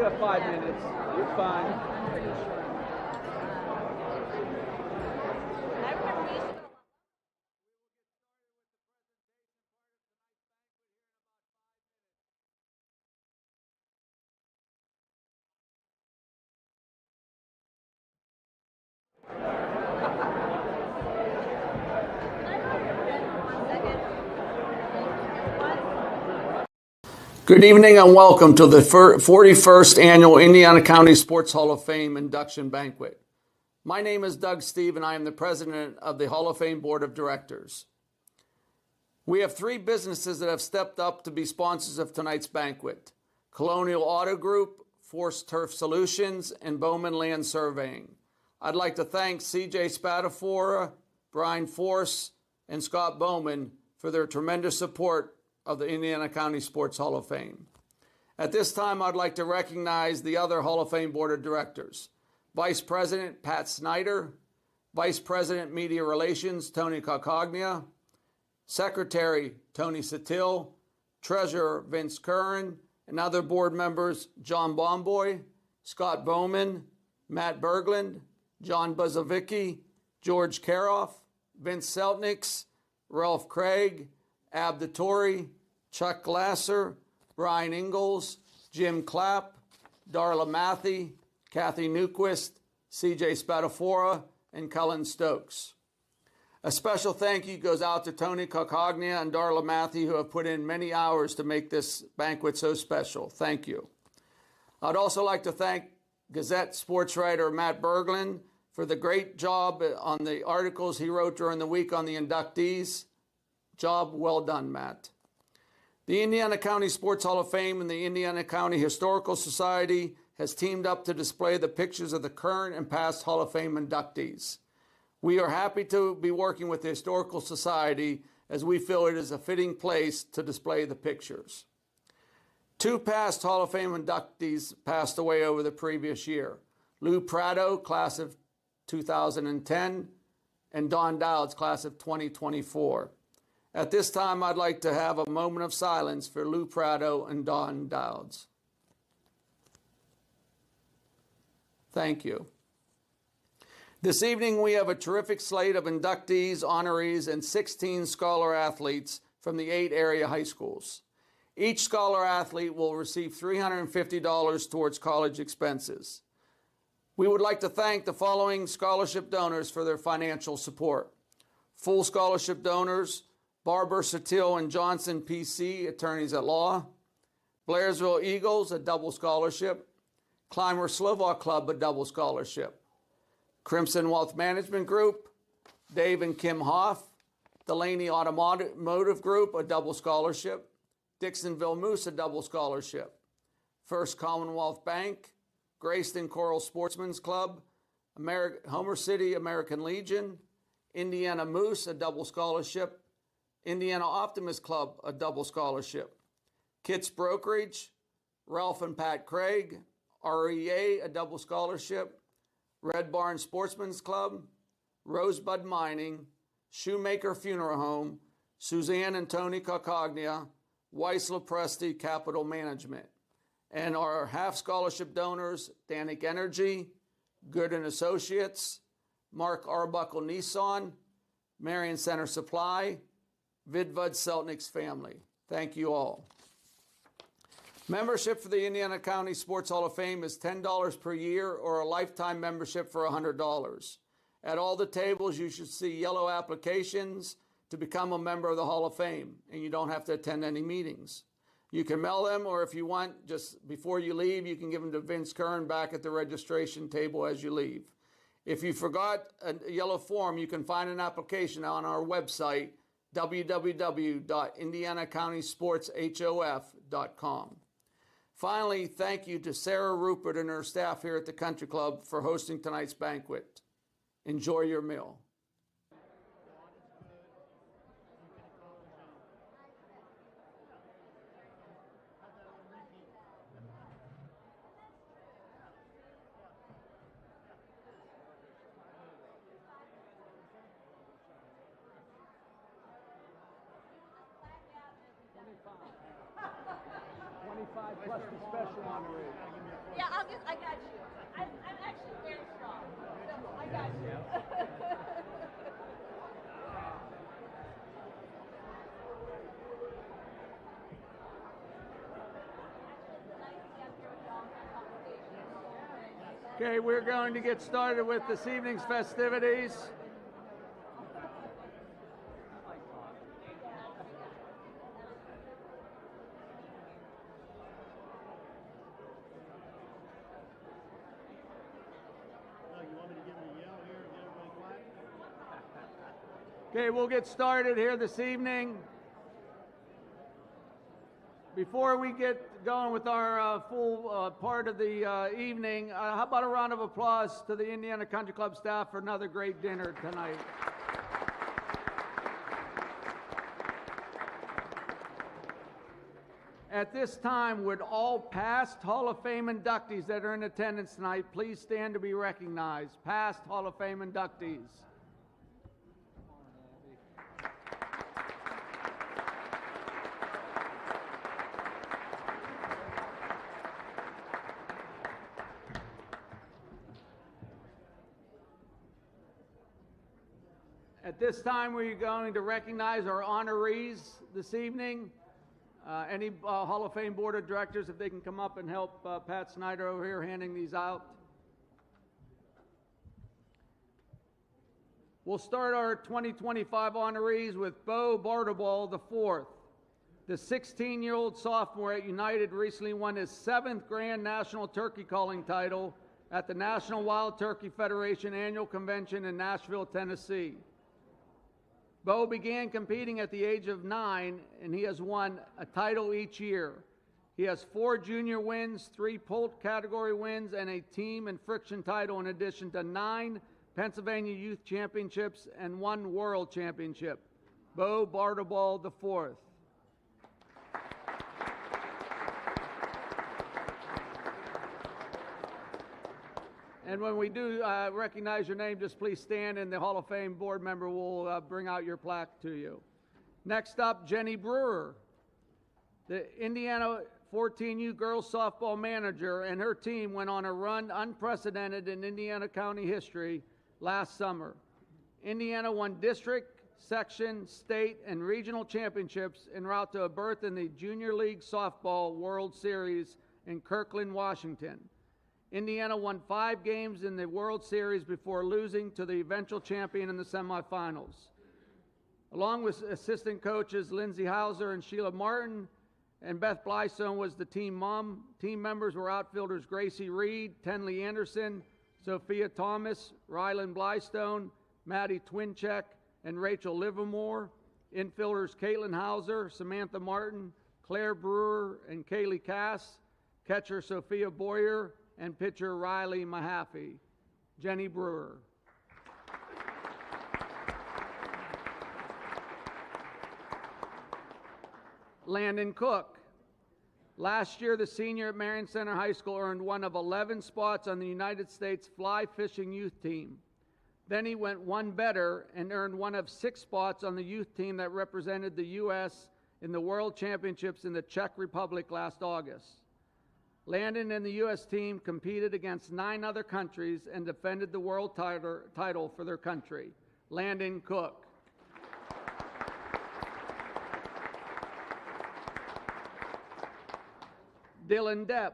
You have 5 minutes. You're fine. Good evening and welcome to the 41st Annual Indiana County Sports Hall of Fame Induction Banquet. My name is Doug Steve and I am the President of the Hall of Fame Board of Directors. We have 3 businesses that have stepped up to be sponsors of tonight's banquet: Colonial Auto Group, Force Turf Solutions, and Bowman Land Surveying. I'd like to thank CJ Spadafora, Brian Force, and Scott Bowman for their tremendous support of the Indiana County Sports Hall of Fame. At this time, I'd like to recognize the other Hall of Fame Board of Directors: Vice President Pat Snyder, Vice President Media Relations Tony Cacagna, Secretary Tony Satil, Treasurer Vince Curran, and other board members John Bomboy, Scott Bowman, Matt Berglund, John Buzovicki, George Karoff, Vince Seltniks, Ralph Craig, Ab Dettori, Chuck Glasser, Brian Ingalls, Jim Clapp, Darla Matthey, Kathy Newquist, CJ Spadafora, and Cullen Stokes. A special thank you goes out to Tony Cacagna and Darla Matthey, who have put in many hours to make this banquet so special. Thank you. I'd also like to thank Gazette sports writer Matt Berglund for the great job on the articles he wrote during the week on the inductees. Job well done, Matt. The Indiana County Sports Hall of Fame and the Indiana County Historical Society has teamed up to display the pictures of the current and past Hall of Fame inductees. We are happy to be working with the Historical Society as we feel it is a fitting place to display the pictures. 2 past Hall of Fame inductees passed away over the previous year: Lou Prado, class of 2010, and Don Dowds, class of 2024. At this time, I'd like to have a moment of silence for Lou Prado and Don Dowds. Thank you. This evening, we have a terrific slate of inductees, honorees, and 16 scholar athletes from the 8 area high schools. Each scholar athlete will receive $350 towards college expenses. We would like to thank the following scholarship donors for their financial support. Full scholarship donors: Barber, Satil, and Johnson, PC, attorneys at law; Blairsville Eagles, a double scholarship; Clymer Slovak Club, a double scholarship; Crimson Wealth Management Group, Dave and Kim Hoff; Delaney Automotive Group, a double scholarship; Dixonville Moose, a double scholarship; First Commonwealth Bank, Grayston Coral Sportsman's Club, Homer City American Legion, Indiana Moose, a double scholarship; Indiana Optimist Club, a double scholarship; Kitts Brokerage, Ralph and Pat Craig, REA, a double scholarship; Red Barn Sportsman's Club, Rosebud Mining, Shoemaker Funeral Home, Suzanne and Tony Cacagna, Weiss Lopresti Capital Management. And our half scholarship donors: Danik Energy, Good and Associates, Mark Arbuckle Nissan, Marion Center Supply, Vidvud Seltnick's family. Thank you all. Membership for the Indiana County Sports Hall of Fame is $10 per year, or a lifetime membership for $100. At all the tables, you should see yellow applications to become a member of the Hall of Fame, and you don't have to attend any meetings. You can mail them, or if you want, just before you leave, you can give them to Vince Curran back at the registration table as you leave. If you forgot a yellow form, you can find an application on our website, www.indianacountysportshof.com. Finally, thank you to Sarah Rupert and her staff here at the Country Club for hosting tonight's banquet. Enjoy your meal. $25 plus the special honoree. Yeah, I got you. I'm actually very strong, so I got you. Okay, we're going to get started with this evening's festivities. Okay, we'll get started here this evening. Before we get going with our full part of the evening, how about a round of applause to the Indiana Country Club staff for another great dinner tonight. At this time, would all past Hall of Fame inductees that are in attendance tonight please stand to be recognized? Past Hall of Fame inductees. At this time, we're going to recognize our honorees this evening. Any Hall of Fame Board of Directors, if they can come up and help Pat Snyder over here handing these out. We'll start our 2025 honorees with Bo Bartleball IV. The 16-year-old sophomore at United recently won his 7th Grand National Turkey Calling title at the National Wild Turkey Federation Annual Convention in Nashville, Tennessee. Bo began competing at the age of 9, and he has won a title each year. He has 4 junior wins, 3 Polt category wins, and a team and friction title in addition to 9 Pennsylvania Youth Championships and 1 World Championship. Bo Bartleball IV. And when we do recognize your name, just please stand and the Hall of Fame board member will bring out your plaque to you. Next up, Jenny Brewer, the Indiana 14U girls softball manager, and her team went on a run unprecedented in Indiana County history last summer. Indiana won district, section, state, and regional championships en route to a berth in the Junior League Softball World Series in Kirkland, Washington. Indiana won 5 games in the World Series before losing to the eventual champion in the semifinals. Along with assistant coaches Lindsey Hauser and Sheila Martin, and Beth Blystone was the team mom. Team members were outfielders Gracie Reed, Tenley Anderson, Sophia Thomas, Rylan Blystone, Maddie Twincheck, and Rachel Livermore. Infielders Caitlin Hauser, Samantha Martin, Claire Brewer, and Kaylee Cass. Catcher Sophia Boyer, and pitcher Riley Mahaffey. Jenny Brewer. Landon Cook. Last year, the senior at Marion Center High School earned one of 11 spots on the United States fly fishing youth team. Then he went one better and earned one of 6 spots on the youth team that represented the U.S. in the World Championships in the Czech Republic last August. Landon and the U.S. team competed against 9 other countries and defended the world title for their country. Landon Cook. Dylan Depp.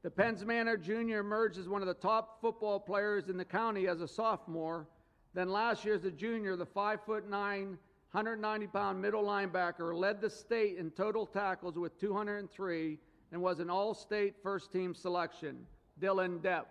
The Penns Manor Junior emerged as one of the top football players in the county as a sophomore. Then last year as a junior, the 5'9", 190-pound middle linebacker led the state in total tackles with 203 and was an all-state first-team selection. Dylan Depp.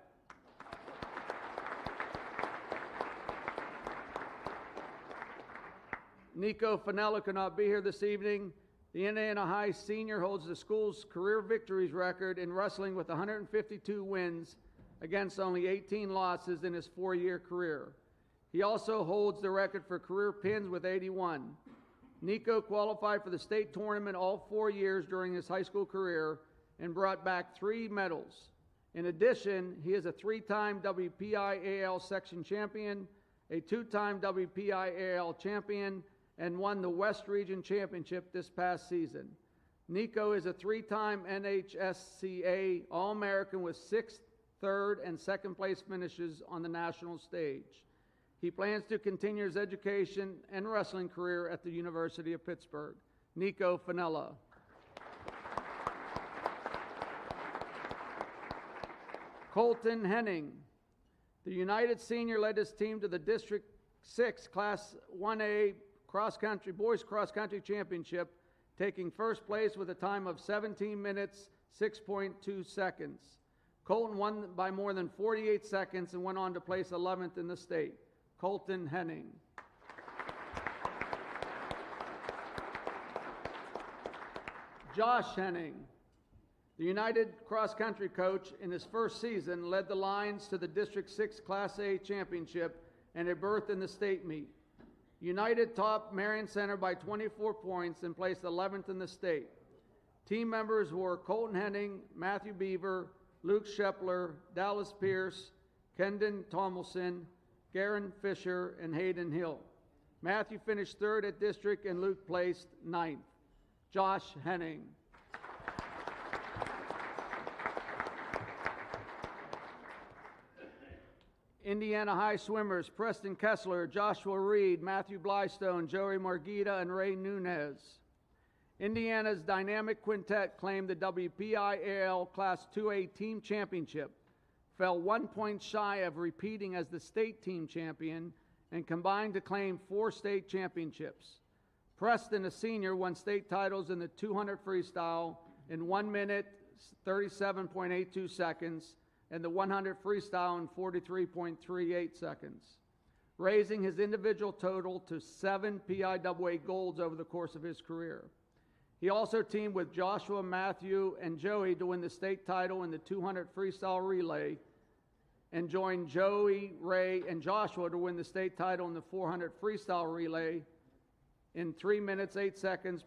Nico Finella could not be here this evening. The Indiana High senior holds the school's career victories record in wrestling with 152 wins against only 18 losses in his 4-year career. He also holds the record for career pins with 81. Nico qualified for the state tournament all 4 years during his high school career and brought back 3 medals. In addition, he is a 3-time WPIAL section champion, a 2-time WPIAL champion, and won the West Region Championship this past season. Nico is a three-time NHSCA All-American with 6th, 3rd, and 2nd place finishes on the national stage. He plans to continue his education and wrestling career at the University of Pittsburgh. Nico Finella. Colton Henning. The United Senior led his team to the District 6 Class 1A boys cross country championship, taking first place with a time of 17 minutes, 6.2 seconds. Colton won by more than 48 seconds and went on to place 11th in the state. Colton Henning. Josh Henning. The United cross country coach in his first season led the Lions to the District 6 Class A championship and a berth in the state meet. United topped Marion Center by 24 points and placed 11th in the state. Team members were Colton Henning, Matthew Beaver, Luke Shepler, Dallas Pierce, Kendon Tomlinson, Garen Fisher, and Hayden Hill. Matthew finished 3rd at district and Luke placed 9th. Josh Henning. Indiana High swimmers Preston Kessler, Joshua Reed, Matthew Blystone, Joey Margita, and Ray Nunez. Indiana's dynamic quintet claimed the WPIAL Class 2A team championship, fell 1 point shy of repeating as the state team champion, and combined to claim 4 state championships. Preston, a senior, won state titles in the 200 freestyle in 1 minute, 37.82 seconds, and the 100 freestyle in 43.38 seconds, raising his individual total to 7 PIAA golds over the course of his career. He also teamed with Joshua, Matthew, and Joey to win the state title in the 200 freestyle relay, and joined Joey, Ray, and Joshua to win the state title in the 400 freestyle relay in 3 minutes, 8 seconds,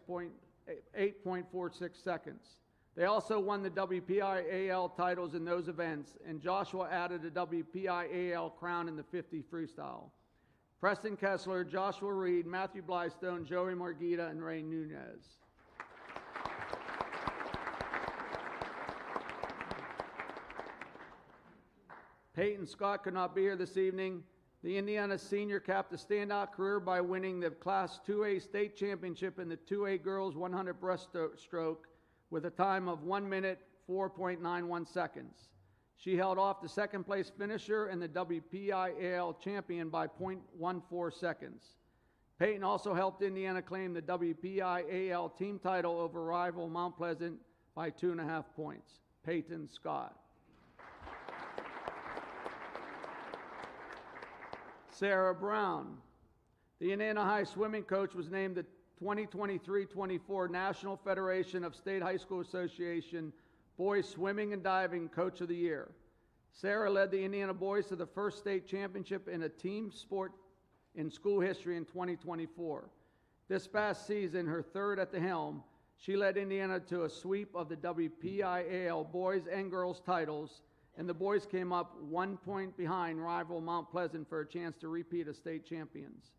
8.46 seconds. They also won the WPIAL titles in those events, and Joshua added a WPIAL crown in the 50 freestyle. Preston Kessler, Joshua Reed, Matthew Blystone, Joey Margita, and Ray Nunez. Peyton Scott could not be here this evening. The Indiana senior capped a standout career by winning the Class 2A state championship in the 2A girls 100 breaststroke with a time of 1 minute, 4.91 seconds. She held off the second place finisher and the WPIAL champion by 0.14 seconds. Peyton also helped Indiana claim the WPIAL team title over rival Mount Pleasant by 2.5 points. Peyton Scott. Sarah Brown. The Indiana High swimming coach was named the 2023-24 National Federation of State High School Association Boys Swimming and Diving Coach of the Year. Sarah led the Indiana boys to the first state championship in a team sport in school history in 2024. This past season, her 3rd at the helm, she led Indiana to a sweep of the WPIAL boys and girls titles, and the boys came up 1 point behind rival Mount Pleasant for a chance to repeat as state champions.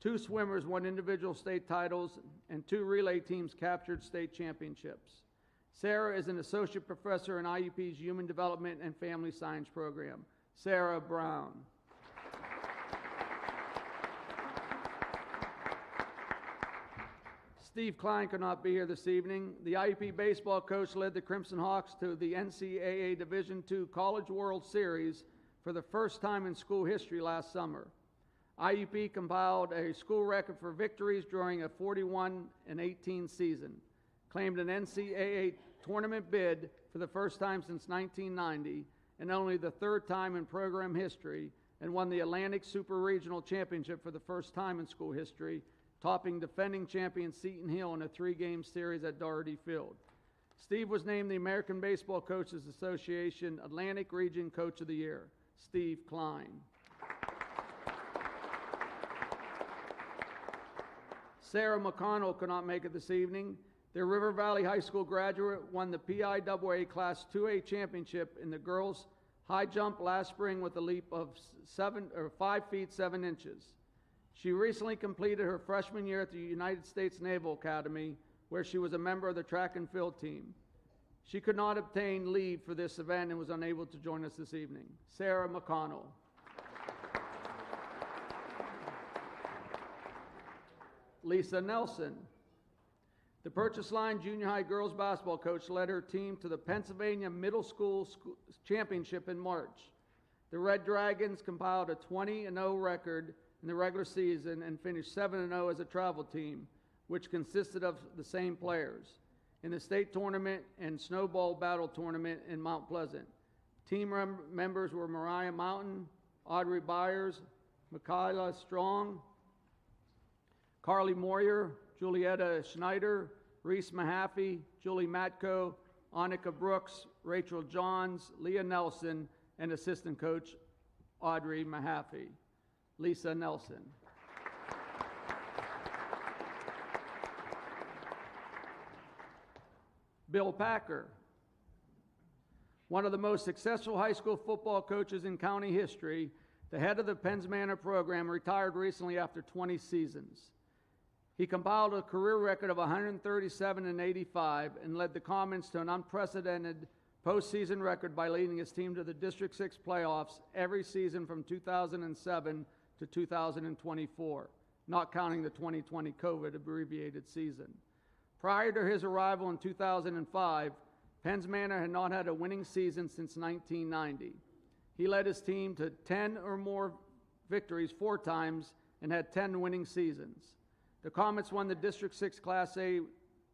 2 swimmers won individual state titles, and 2 relay teams captured state championships. Sarah is an associate professor in IUP's Human Development and Family Science program. Sarah Brown. Steve Klein could not be here this evening. The IUP baseball coach led the Crimson Hawks to the NCAA Division II College World Series for the first time in school history last summer. IUP compiled a school record for victories during a 41-18 season, claimed an NCAA tournament bid for the first time since 1990, and only the 3rd time in program history, and won the Atlantic Super Regional Championship for the first time in school history, topping defending champion Seton Hill in a 3-game series at Doherty Field. Steve was named the American Baseball Coaches Association Atlantic Region Coach of the Year. Steve Klein. Sarah McConnell could not make it this evening. The River Valley High School graduate won the PIAA Class 2A championship in the girls' high jump last spring with a leap of 5 feet 7 inches. She recently completed her freshman year at the United States Naval Academy, where she was a member of the track and field team. She could not obtain leave for this event and was unable to join us this evening. Sarah McConnell. Lisa Nelson. The Purchase Line Junior High girls basketball coach led her team to the Pennsylvania Middle School Championship in March. The Red Dragons compiled a 20-0 record in the regular season and finished 7-0 as a travel team, which consisted of the same players. In the state tournament and snowball battle tournament in Mount Pleasant, team members were Mariah Mountain, Audrey Byers, Michaela Strong, Carly Moyer, Julietta Schneider, Reese Mahaffey, Julie Matko, Annika Brooks, Rachel Johns, Leah Nelson, and assistant coach Audrey Mahaffey. Lisa Nelson. Bill Packer. One of the most successful high school football coaches in county history, the head of the Penns Manor program, retired recently after 20 seasons. He compiled a career record of 137-85 and led the Commons to an unprecedented postseason record by leading his team to the District 6 playoffs every season from 2007 to 2024, not counting the 2020 COVID abbreviated season. Prior to his arrival in 2005, Penns Manor had not had a winning season since 1990. He led his team to 10 or more victories 4 times and had 10 winning seasons. The Comets won the District 6 Class A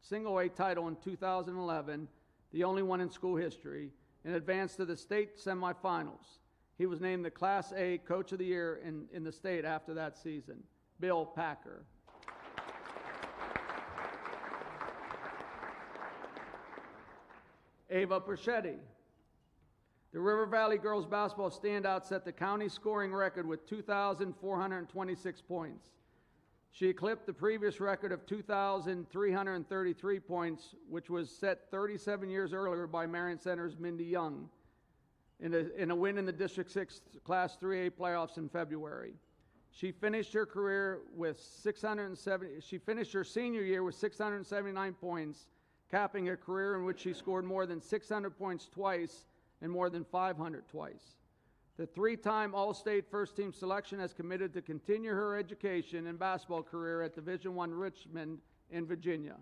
Single A title in 2011, the only one in school history, and advanced to the state semifinals. He was named the Class A Coach of the Year in the state after that season. Bill Packer. Ava Perschetti. The River Valley girls basketball standout set the county scoring record with 2,426 points. She eclipsed the previous record of 2,333 points, which was set 37 years earlier by Marion Center's Mindy Young in a win in the District 6 Class 3A playoffs in February. She finished her career with She finished her senior year with 679 points, capping a career in which she scored more than 600 points twice and more than 500 twice. The 3-time All-State first-team selection has committed to continue her education and basketball career at Division I Richmond in Virginia.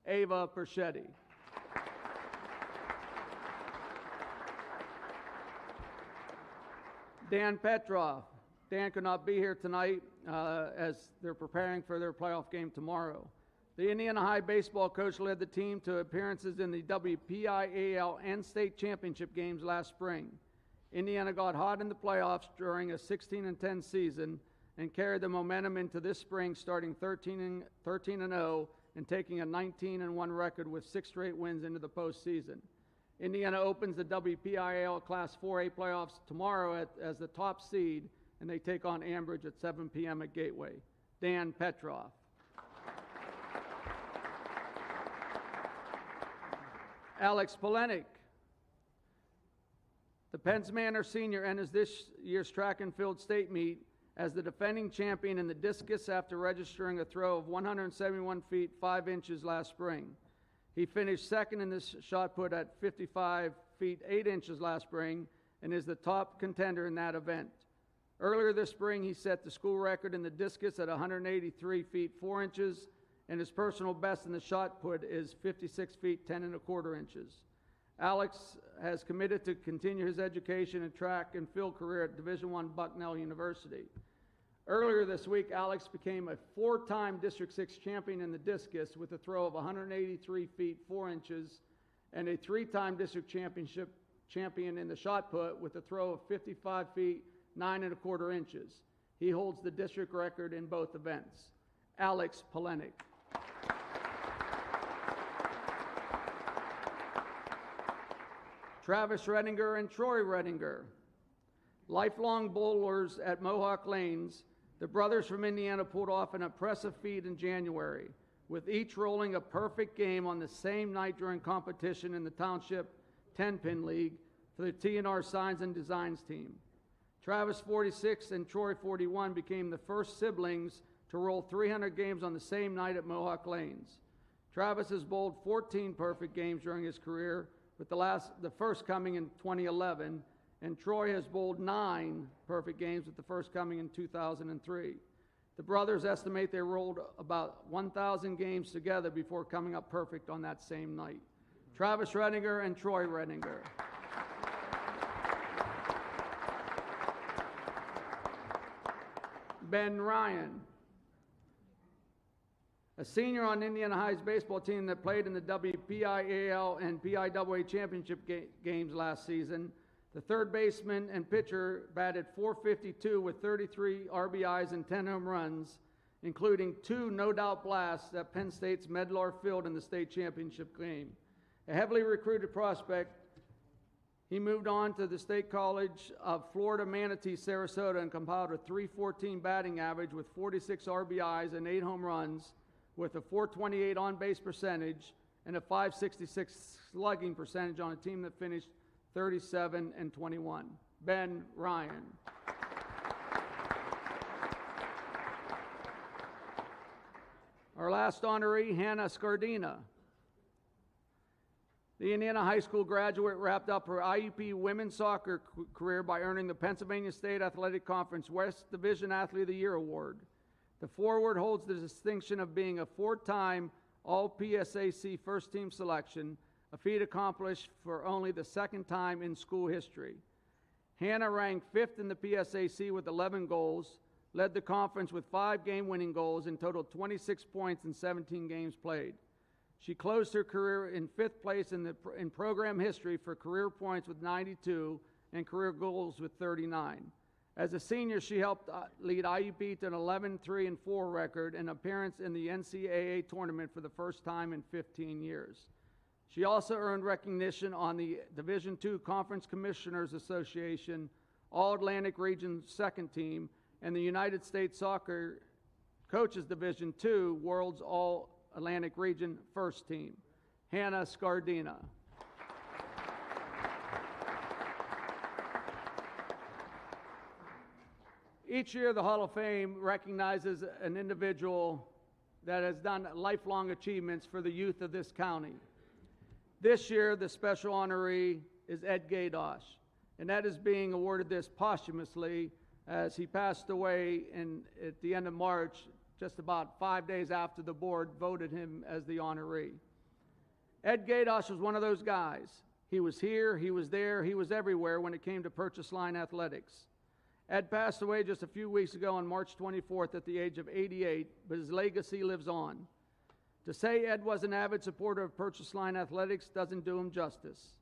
Ava Perschetti. Dan Petrov. Dan could not be here tonight as they're preparing for their playoff game tomorrow. The Indiana High baseball coach led the team to appearances in the WPIAL and state championship games last spring. Indiana got hot in the playoffs during a 16-10 season and carried the momentum into this spring, starting 13-0 and taking a 19-1 record with 6 straight wins into the postseason. Indiana opens the WPIAL Class 4A playoffs tomorrow as the top seed, and they take on Ambridge at 7 p.m. at Gateway. Dan Petrov. Alex Polenic. The Penns Manor senior enters this year's track and field state meet as the defending champion in the discus after registering a throw of 171 feet 5 inches last spring. He finished second in this shot put at 55 feet 8 inches last spring and is the top contender in that event. Earlier this spring, he set the school record in the discus at 183 feet 4 inches, and his personal best in the shot put is 56 feet 10 1/4 inches. Alex has committed to continue his education and track and field career at Division I Bucknell University. Earlier this week, Alex became a 4-time District 6 champion in the discus with a throw of 183 feet 4 inches and a 3-time district champion in the shot put with a throw of 55 feet 9 1/4 inches. He holds the district record in both events. Alex Polenic. Travis Redinger and Troy Redinger. Lifelong bowlers at Mohawk Lanes, the brothers from Indiana pulled off an impressive feat in January, with each rolling a perfect game on the same night during competition in the Township 10-Pin League for the T&R Signs and Designs team. Travis 46 and Troy 41 became the first siblings to roll 300 games on the same night at Mohawk Lanes. Travis has bowled 14 perfect games during his career, with the first coming in 2011, and Troy has bowled 9 perfect games, with the first coming in 2003. The brothers estimate they rolled about 1,000 games together before coming up perfect on that same night. Travis Redinger and Troy Redinger. Ben Ryan, a senior on Indiana High's baseball team that played in the WPIAL and PIAA championship games last season. The third baseman and pitcher batted .452 with 33 RBIs and 10 home runs, including 2 no-doubt blasts at Penn State's Medlar Field in the state championship game. A heavily recruited prospect, he moved on to the State College of Florida Manatee, Sarasota, and compiled a .314 batting average with 46 RBIs and 8 home runs, with a .428 on-base percentage and a .566 slugging percentage on a team that finished 37-21. Ben Ryan. Our last honoree, Hannah Scardina. The Indiana High School graduate wrapped up her IUP women's soccer career by earning the Pennsylvania State Athletic Conference West Division Athlete of the Year Award. The forward holds the distinction of being a 4-time All-PSAC first-team selection, a feat accomplished for only the 2nd time in school history. Hannah ranked 5th in the PSAC with 11 goals, led the conference with 5 game-winning goals, and totaled 26 points in 17 games played. She closed her career in 5th place in program history for career points with 92 and career goals with 39. As a senior, she helped lead IUP to an 11-3-4 record and appearance in the NCAA tournament for the first time in 15 years. She also earned recognition on the Division II Conference Commissioners Association All-Atlantic Region 2nd Team and the United States Soccer Coaches Division II World's All-Atlantic Region 1st Team. Hannah Scardina. Each year, the Hall of Fame recognizes an individual that has done lifelong achievements for the youth of this county. This year, the special honoree is Ed Gaydosh, and Ed is being awarded this posthumously as he passed away at the end of March, just about 5 days after the board voted him as the honoree. Ed Gaydosh was one of those guys. He was here, he was there, he was everywhere when it came to Purchase Line athletics. Ed passed away just a few weeks ago on March 24th at the age of 88, but his legacy lives on. To say Ed was an avid supporter of Purchase Line athletics doesn't do him justice.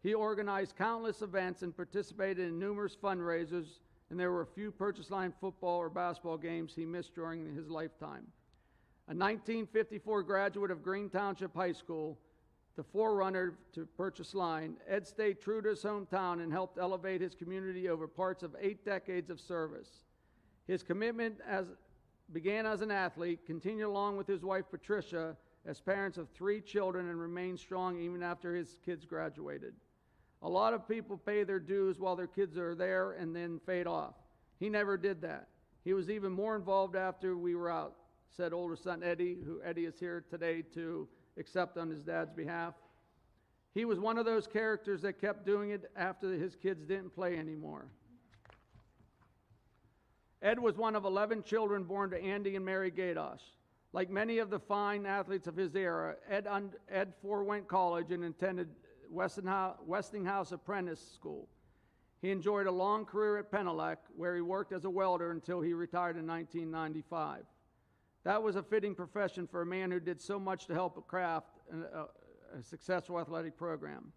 He organized countless events and participated in numerous fundraisers, and there were a few Purchase Line football or basketball games he missed during his lifetime. A 1954 graduate of Green Township High School, the forerunner to Purchase Line, Ed stayed true to his hometown and helped elevate his community over parts of 8 decades of service. His commitment began as an athlete, continued along with his wife Patricia as parents of 3 children, and remained strong even after his kids graduated. A lot of people pay their dues while their kids are there and then fade off. He never did that. He was even more involved after we were out, said older son Eddie, who Eddie is here today to accept on his dad's behalf. He was one of those characters that kept doing it after his kids didn't play anymore. Ed was one of 11 children born to Andy and Mary Gaydosh. Like many of the fine athletes of his era, Ed forewent college and attended Westinghouse Apprentice School. He enjoyed a long career at Penelec, where he worked as a welder until he retired in 1995. That was a fitting profession for a man who did so much to help craft a successful athletic program.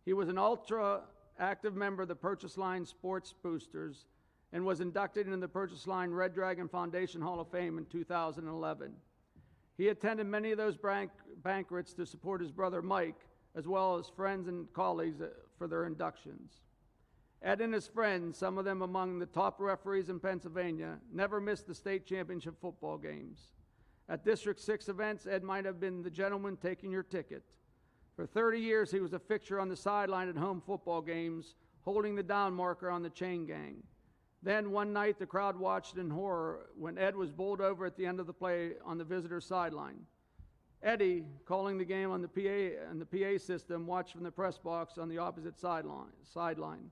He was an ultra-active member of the Purchase Line Sports Boosters and was inducted into the Purchase Line Red Dragon Foundation Hall of Fame in 2011. He attended many of those banquets to support his brother Mike, as well as friends and colleagues for their inductions. Ed and his friends, some of them among the top referees in Pennsylvania, never missed the state championship football games. At District 6 events, Ed might have been the gentleman taking your ticket. For 30 years, he was a fixture on the sideline at home football games, holding the down marker on the chain gang. Then one night, the crowd watched in horror when Ed was bowled over at the end of the play on the visitor sideline. Eddie, calling the game on the PA system, watched from the press box on the opposite sideline.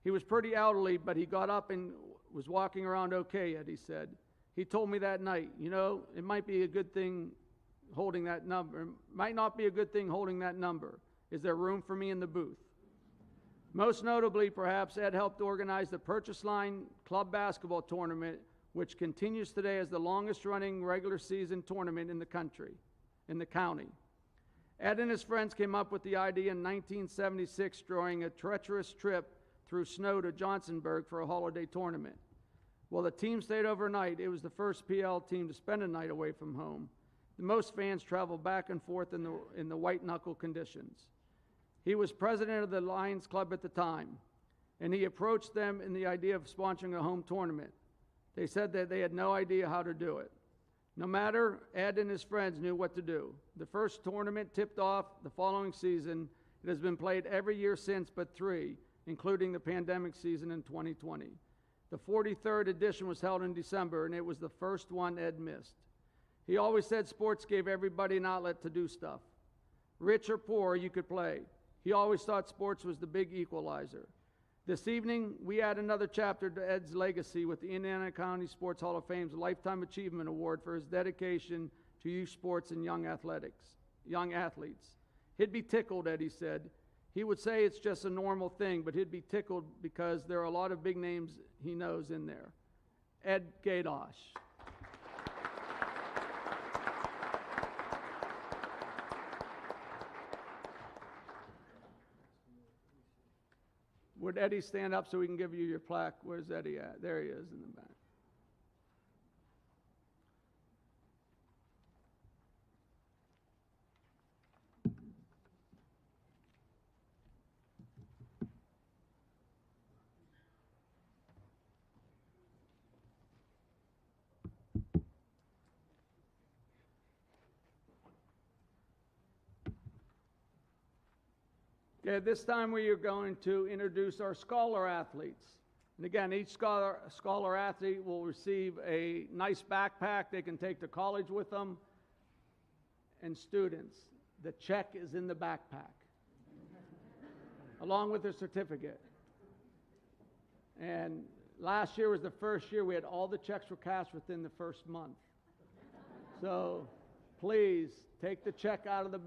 He was pretty elderly, but he got up and was walking around okay, Eddie said. He told me that night, it might be a good thing holding that number. It might not be a good thing holding that number. Is there room for me in the booth? Most notably, perhaps, Ed helped organize the Purchase Line Club Basketball Tournament, which continues today as the longest running regular season tournament in the county. Ed and his friends came up with the idea in 1976 during a treacherous trip through snow to Johnsonburg for a holiday tournament. Well, the team stayed overnight. It was the first PL team to spend a night away from home. Most fans traveled back and forth in the white knuckle conditions. He was president of the Lions Club at the time, and he approached them in the idea of sponsoring a home tournament. They said that they had no idea how to do it. No matter, Ed and his friends knew what to do. The first tournament tipped off the following season. It has been played every year since but 3, including the pandemic season in 2020. The 43rd edition was held in December, and it was the first one Ed missed. He always said sports gave everybody an outlet to do stuff. Rich or poor, you could play. He always thought sports was the big equalizer. This evening, we add another chapter to Ed's legacy with the Indiana County Sports Hall of Fame's Lifetime Achievement Award for his dedication to youth sports and young athletes. He'd be tickled, Eddie said. He would say it's just a normal thing, but he'd be tickled because there are a lot of big names he knows in there. Ed Gadosh. Would Eddie stand up so we can give you your plaque? Where's Eddie at? There he is in the back. Okay, this time we are going to introduce our scholar athletes. And again, each scholar athlete will receive a nice backpack they can take to college with them. And students, the check is in the backpack, along with their certificate. And last year was the first year we had all the checks were cashed within the first month. So please take the check out of the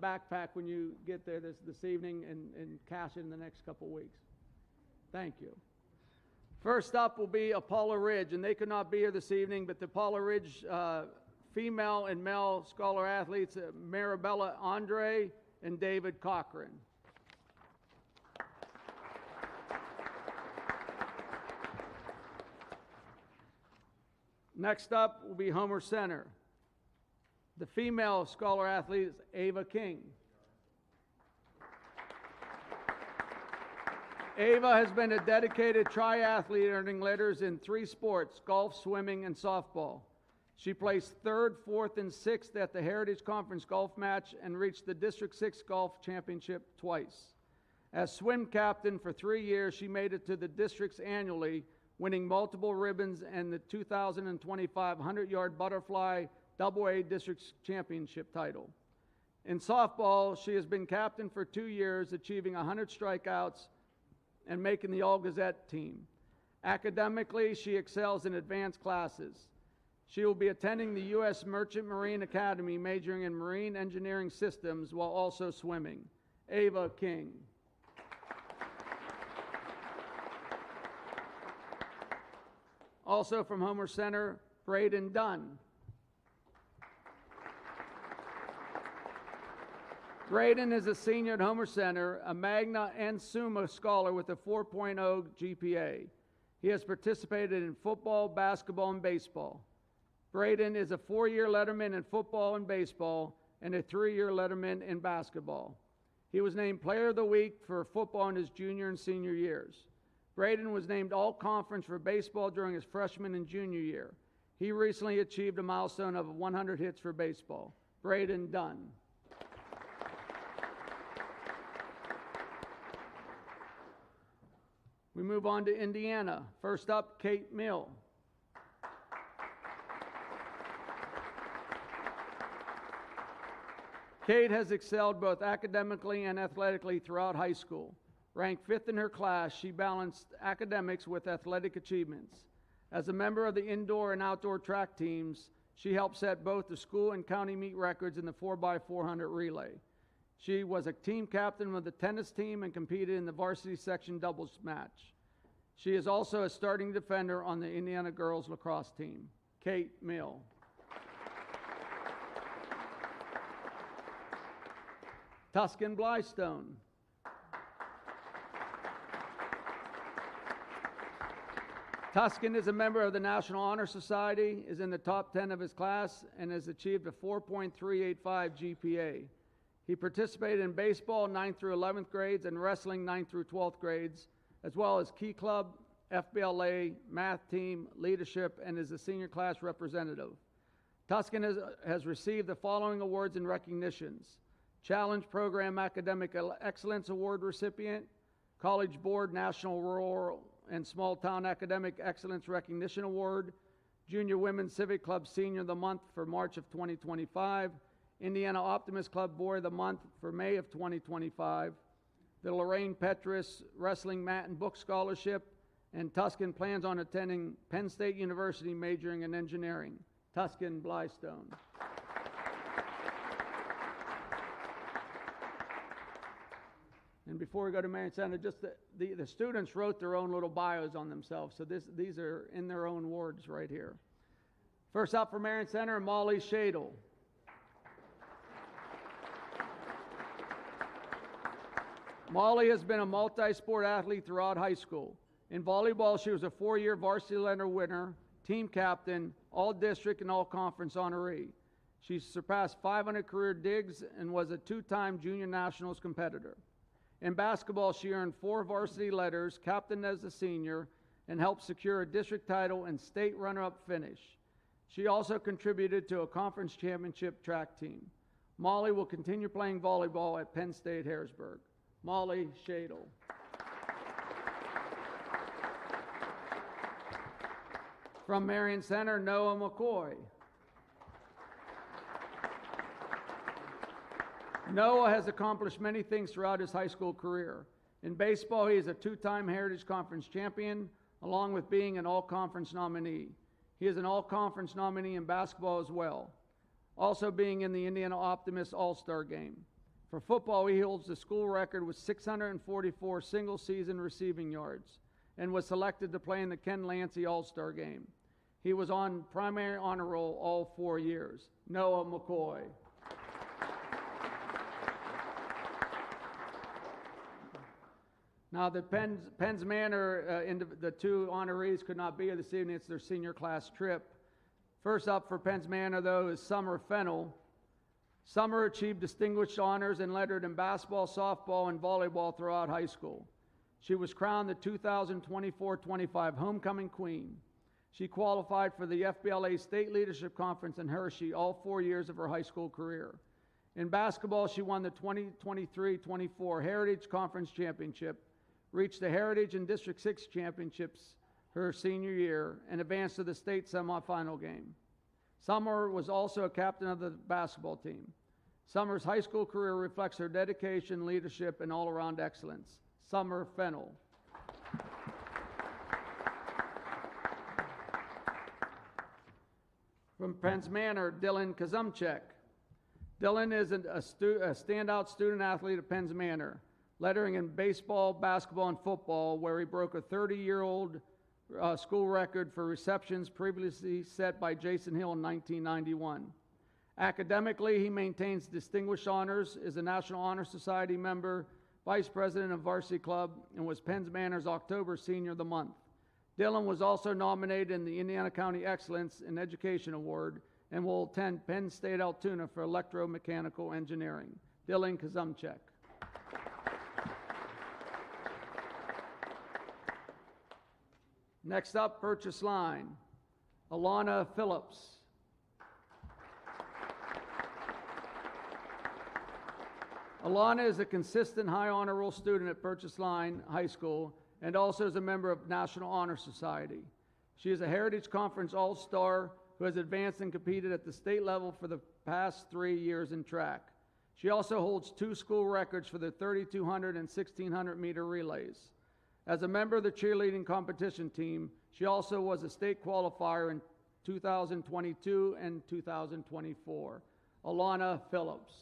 backpack when you get there this evening and cash it in the next couple weeks. Thank you. First up will be Paula Ridge, and they could not be here this evening, but the Paula Ridge female and male scholar athletes, Marabella Andre and David Cochran. Next up will be Homer Center. The female scholar athlete is Ava King. Ava has been a dedicated triathlete, earning letters in 3 sports, golf, swimming, and softball. She placed 3rd, 4th, and 6th at the Heritage Conference golf match and reached the District 6 golf championship twice. As swim captain for 3 years, she made it to the districts annually, winning multiple ribbons and the 2025 100-yard butterfly AA District Championship title. In softball, she has been captain for 2 years, achieving 100 strikeouts and making the All-Gazette team. Academically, she excels in advanced classes. She will be attending the U.S. Merchant Marine Academy, majoring in marine engineering systems while also swimming. Ava King. Also from Homer Center, Braden Dunn. Braden is a senior at Homer Center, a Magna and Summa scholar with a 4.0 GPA. He has participated in football, basketball, and baseball. Braden is a 4-year letterman in football and baseball and a 3-year letterman in basketball. He was named Player of the Week for football in his junior and senior years. Braden was named All-Conference for baseball during his freshman and junior year. He recently achieved a milestone of 100 hits for baseball. Braden Dunn. We move on to Indiana. First up, Kate Mill. Kate has excelled both academically and athletically throughout high school. Ranked 5th in her class, she balanced academics with athletic achievements. As a member of the indoor and outdoor track teams, she helped set both the school and county meet records in the 4x400 relay. She was a team captain of the tennis team and competed in the varsity section doubles match. She is also a starting defender on the Indiana girls lacrosse team. Kate Mill. Tuscan Blystone. Tuscan is a member of the National Honor Society, is in the top 10 of his class, and has achieved a 4.385 GPA. He participated in baseball 9th through 11th grades and wrestling 9th through 12th grades, as well as Key Club, FBLA, math team, leadership, and is a senior class representative. Tuscan has received the following awards and recognitions: Challenge Program Academic Excellence Award recipient, College Board National Rural and Small Town Academic Excellence Recognition Award, Junior Women's Civic Club Senior of the Month for March of 2025, Indiana Optimist Club Boy of the Month for May of 2025, the Lorraine Petrus Wrestling Mat and Book Scholarship, and Tuscan plans on attending Penn State University majoring in engineering. Tuscan Blystone. And before we go to Marion Center, just the students wrote their own little bios on themselves, so these are in their own words right here. First up for Marion Center, Molly Shadle. Molly has been a multi-sport athlete throughout high school. In volleyball, she was a 4-year varsity letter winner, team captain, all-district and all-conference honoree. She surpassed 500 career digs and was a 2-time junior nationals competitor. In basketball, she earned 4 varsity letters, captained as a senior, and helped secure a district title and state runner-up finish. She also contributed to a conference championship track team. Molly will continue playing volleyball at Penn State Harrisburg. Molly Shadle. From Marion Center, Noah McCoy. Noah has accomplished many things throughout his high school career. In baseball, he is a 2-time Heritage Conference champion, along with being an all-conference nominee. He is an all-conference nominee in basketball as well, also being in the Indiana Optimist All-Star Game. For football, he holds the school record with 644 single-season receiving yards and was selected to play in the Ken Lancey All-Star Game. He was on primary honor roll all 4 years. Noah McCoy. Now, the Penns Manor, the 2 honorees could not be here this evening. It's their senior class trip. First up for Penns Manor, though, is Summer Fennell. Summer achieved distinguished honors and lettered in basketball, softball, and volleyball throughout high school. She was crowned the 2024-25 Homecoming Queen. She qualified for the FBLA State Leadership Conference in Hershey all 4 years of her high school career. In basketball, she won the 2023-24 Heritage Conference Championship, reached the Heritage and District 6 championships her senior year, and advanced to the state semifinal game. Summer was also a captain of the basketball team. Summer's high school career reflects her dedication, leadership, and all-around excellence. Summer Fennell. From Penns Manor, Dylan Kazumchek. Dylan is a standout student athlete at Penns Manor, lettering in baseball, basketball, and football, where he broke a 30-year-old school record for receptions previously set by Jason Hill in 1991. Academically, he maintains distinguished honors, is a National Honor Society member, vice president of Varsity Club, and was Penns Manor's October Senior of the Month. Dylan was also nominated in the Indiana County Excellence in Education Award and will attend Penn State Altoona for electromechanical engineering. Dylan Kazumchek. Next up, Purchase Line, Alana Phillips. Alana is a consistent high honor roll student at Purchase Line High School and also is a member of National Honor Society. She is a Heritage Conference All-Star who has advanced and competed at the state level for the past 3 years in track. She also holds 2 school records for the 3,200 and 1,600 meter relays. As a member of the cheerleading competition team, she also was a state qualifier in 2022 and 2024. Alana Phillips.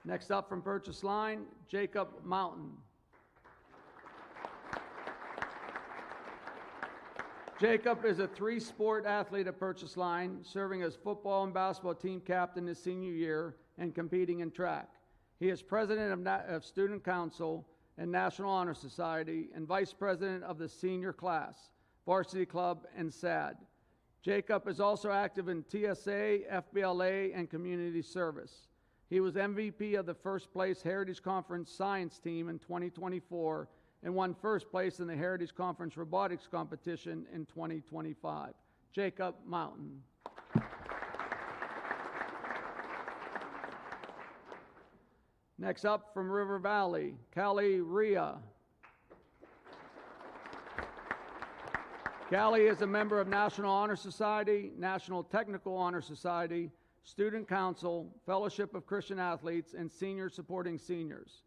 Next up from Purchase Line, Jacob Mountain. Jacob is a 3-sport athlete at Purchase Line, serving as football and basketball team captain his senior year and competing in track. He is president of Student Council and National Honor Society and vice president of the senior class, varsity club, and SAD. Jacob is also active in TSA, FBLA, and community service. He was MVP of the first place Heritage Conference Science Team in 2024 and won first place in the Heritage Conference Robotics Competition in 2025. Jacob Mountain. Next up from River Valley, Callie Rhea. Callie is a member of National Honor Society, National Technical Honor Society, Student Council, Fellowship of Christian Athletes, and Seniors Supporting Seniors.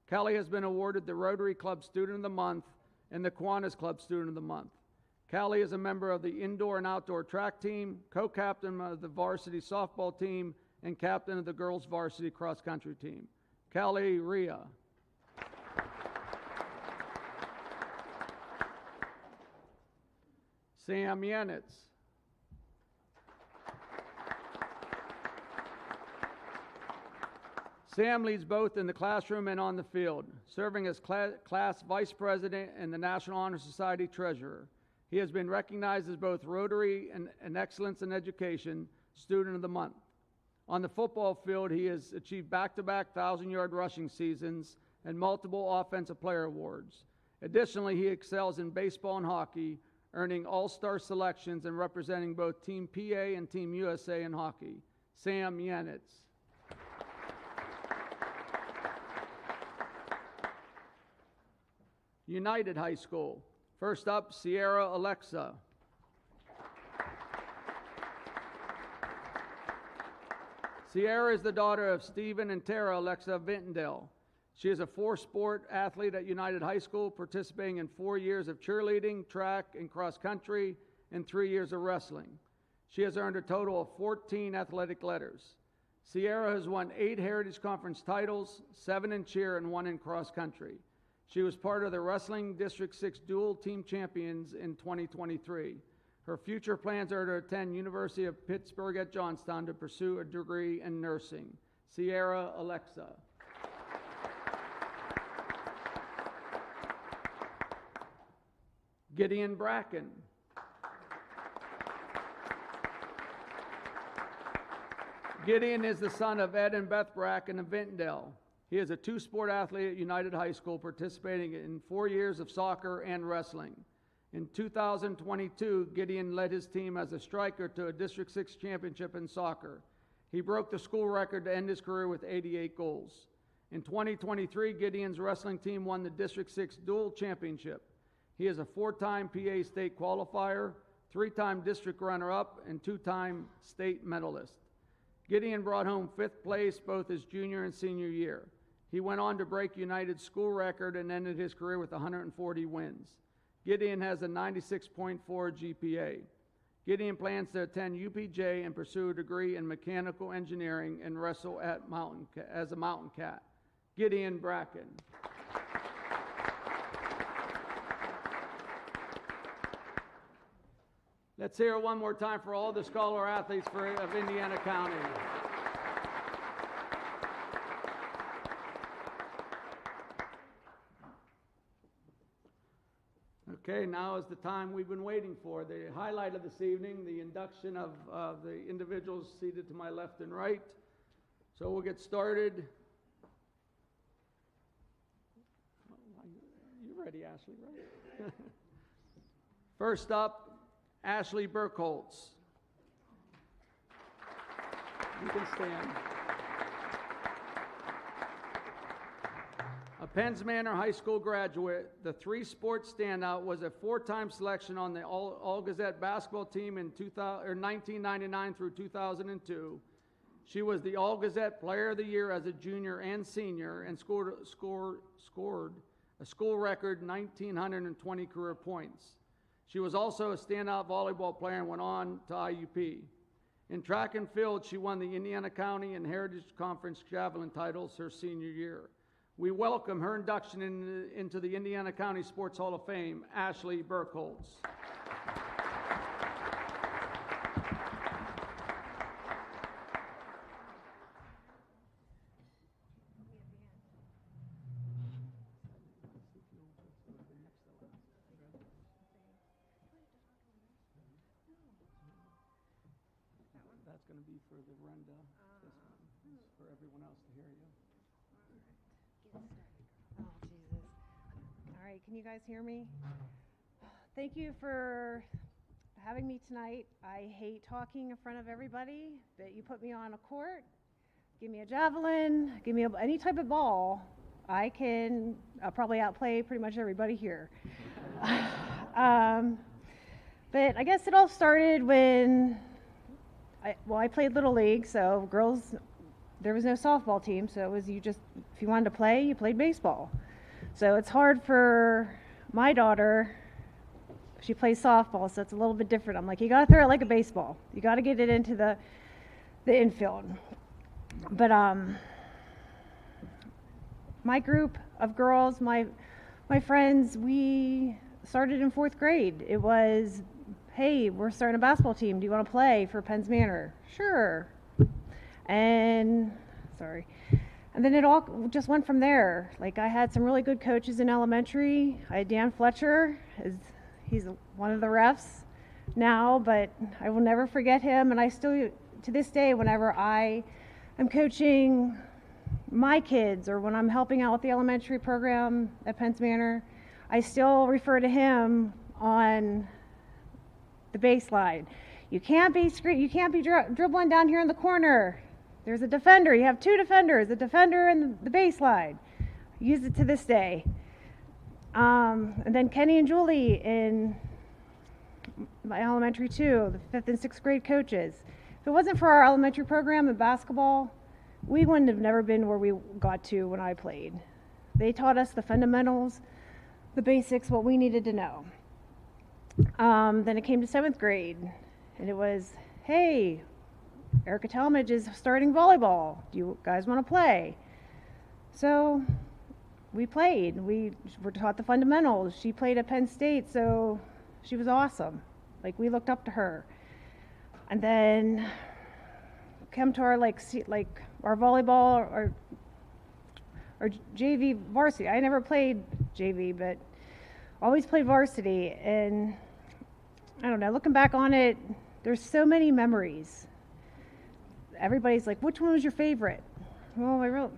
Callie has been awarded the Rotary Club Student of the Month and the Kiwanis Club Student of the Month. Callie is a member of the indoor and outdoor track team, co-captain of the varsity softball team, and captain of the girls varsity cross-country team. Callie Rhea. Sam Yanitz. Sam leads both in the classroom and on the field, serving as class vice president and the National Honor Society treasurer. He has been recognized as both Rotary and Excellence in Education Student of the Month. On the football field, he has achieved back-to-back 1,000-yard rushing seasons and multiple offensive player awards. Additionally, he excels in baseball and hockey, earning all-star selections and representing both Team PA and Team USA in hockey. Sam Yanitz. United High School. First up, Sierra Alexa. Sierra is the daughter of Stephen and Tara Alexa Vintendale. She is a 4-sport athlete at United High School, participating in 4 years of cheerleading, track, and cross country, and 3 years of wrestling. She has earned a total of 14 athletic letters. Sierra has won 8 Heritage Conference titles, 7 in cheer, and 1 in cross country. She was part of the Wrestling District 6 Dual Team Champions in 2023. Her future plans are to attend University of Pittsburgh at Johnstown to pursue a degree in nursing. Sierra Alexa. Gideon Bracken. Gideon is the son of Ed and Beth Bracken of Vintendale. He is a 2-sport athlete at United High School, participating in 4 years of soccer and wrestling. In 2022, Gideon led his team as a striker to a District 6 championship in soccer. He broke the school record to end his career with 88 goals. In 2023, Gideon's wrestling team won the District 6 Dual Championship. He is a 4-time PA state qualifier, 3-time district runner-up, and 2-time state medalist. Gideon brought home 5th place both his junior and senior year. He went on to break United's school record and ended his career with 140 wins. Gideon has a 96.4 GPA. Gideon plans to attend UPJ and pursue a degree in mechanical engineering and wrestle at as a mountain cat. Gideon Bracken. Let's hear it one more time for all the scholar athletes of Indiana County. Okay, now is the time we've been waiting for. The highlight of this evening, the induction of the individuals seated to my left and right. So we'll get started. You're ready, Ashley, right? First up, Ashley Burkholtz. You can stand. A Penns Manor High School graduate, the three-sport standout was a four-time selection on the All-Gazette basketball team in 1999 through 2002. She was the All-Gazette Player of the Year as a junior and senior and scored a school record 1,920 career points. She was also a standout volleyball player and went on to IUP. In track and field, she won the Indiana County and Heritage Conference javelin titles her senior year. We welcome her induction into the Indiana County Sports Hall of Fame, Ashley Burkholz. That's going to be for the Renda. This one is for everyone else to hear you. Oh, Jesus. All right, can you guys hear me? Thank you for having me tonight. I hate talking in front of everybody, but you put me on a court, give me a javelin, give me any type of ball, I'll probably outplay pretty much everybody here. But I guess it all started when I played Little League, so girls, there was no softball team, so it was if you wanted to play, you played baseball. So it's hard for my daughter, she plays softball, so it's a little bit different. I'm like, you gotta throw it like a baseball. You gotta get it into the infield. But my group of girls, my friends, we started in 4th grade. It was, hey, we're starting a basketball team. Do you want to play for Penns Manor? Sure. And then it all just went from there. Like, I had some really good coaches in elementary. I had Dan Fletcher. He's one of the refs now, but I will never forget him. And I still, to this day, whenever I am coaching my kids or when I'm helping out with the elementary program at Penns Manor, I still refer to him on the baseline. You can't be dribbling down here in the corner. There's a defender. You have two defenders, a defender and the baseline. Use it to this day. And then Kenny and Julie in my elementary too, the 5th and 6th grade coaches. If it wasn't for our elementary program in basketball, we wouldn't have never been where we got to when I played. They taught us the fundamentals, the basics, what we needed to know. Then it came to 7th grade, and it was, hey, Erica Talmadge is starting volleyball. Do you guys want to play? So we played. We were taught the fundamentals. She played at Penn State, so she was awesome. Like, we looked up to her. And then come to our our volleyball or JV varsity. I never played JV, but always played varsity. And I don't know, looking back on it, there's so many memories. Everybody's like, which one was your favorite? Well,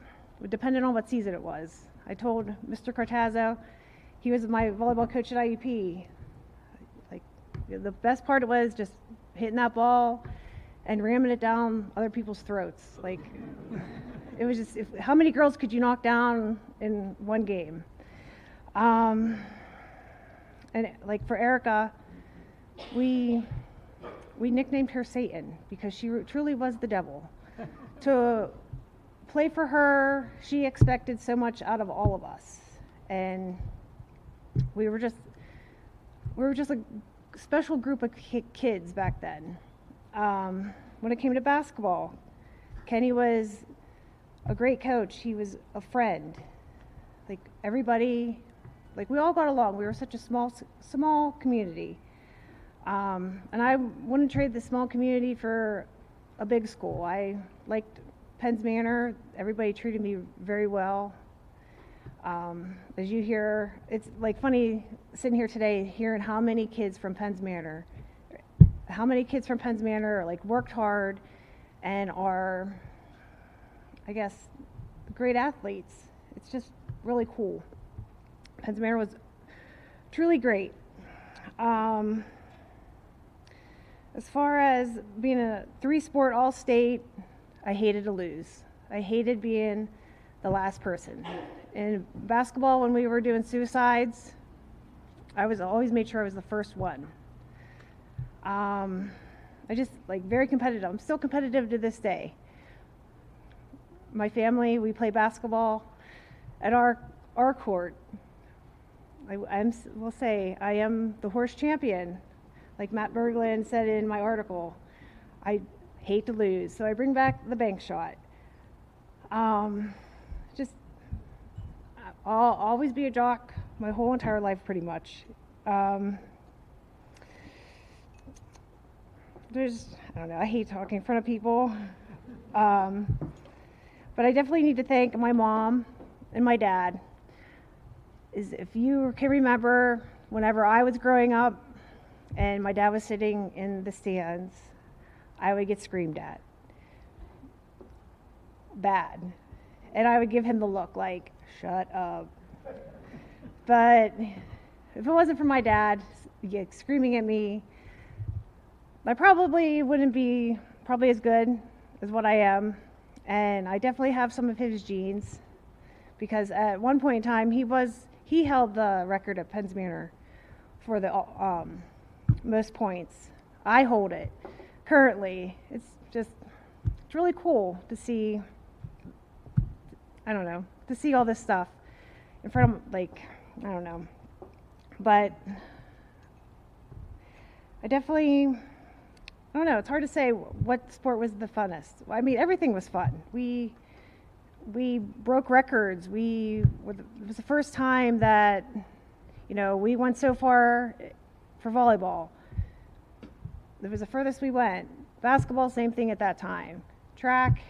it depended on what season it was. I told Mr. Cartazzo, he was my volleyball coach at IUP. Like, the best part was just hitting that ball and ramming it down other people's throats. Like, it was just, how many girls could you knock down in one game? And like for Erica, we nicknamed her Satan because she truly was the devil. To play for her, she expected so much out of all of us, and we were just a special group of kids back then. When it came to basketball, Kenny was a great coach. He was a friend. Like, everybody, like, we all got along. We were such a small community. And I wouldn't trade the small community for a big school. I liked Penns Manor. Everybody treated me very well. As you hear, it's like funny sitting here today hearing how many kids from Penns Manor like worked hard and are, I guess, great athletes. It's just really cool. Penns Manor was truly great. As far as being a 3-sport all-state, I hated to lose. I hated being the last person. In basketball, when we were doing suicides, I was always made sure I was the first one. I just very competitive. I'm still competitive to this day. My family, we play basketball at our court. Will say I am the horse champion, like Matt Berglund said in my article. I hate to lose, so I bring back the bank shot. I'll always be a jock my whole entire life, pretty much. I don't know, I hate talking in front of people. But I definitely need to thank my mom and my dad. If you can remember, whenever I was growing up and my dad was sitting in the stands, I would get screamed at. Bad. And I would give him the look like, shut up. But if it wasn't for my dad screaming at me, I probably wouldn't be as good as what I am. And I definitely have some of his genes, because at one point in time he held the record at Penns Manor for the most points. I hold it currently. It's really cool to see, to see all this stuff in front of, I don't know. But I don't know, it's hard to say what sport was the funnest. I mean, everything was fun. We broke records. It was the first time that, we went so far for volleyball. It was the furthest we went. Basketball, same thing at that time. Track,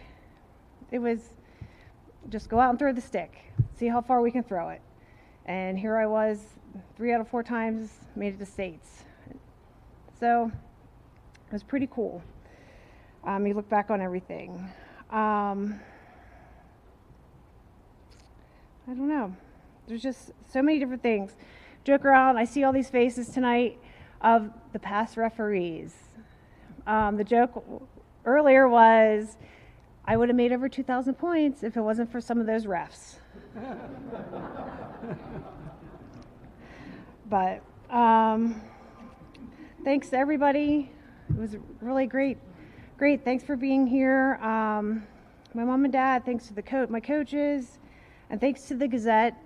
it was just go out and throw the stick, see how far we can throw it. And here I was, 3 out of 4 times, made it to states. So it was pretty cool. You look back on everything. I don't know. There's just so many different things. Joke around. I see all these faces tonight of the past referees. The joke earlier was, I would have made over 2,000 points if it wasn't for some of those refs. But thanks to everybody. It was really great. Thanks for being here. My mom and dad, thanks to my coaches, and thanks to the Gazette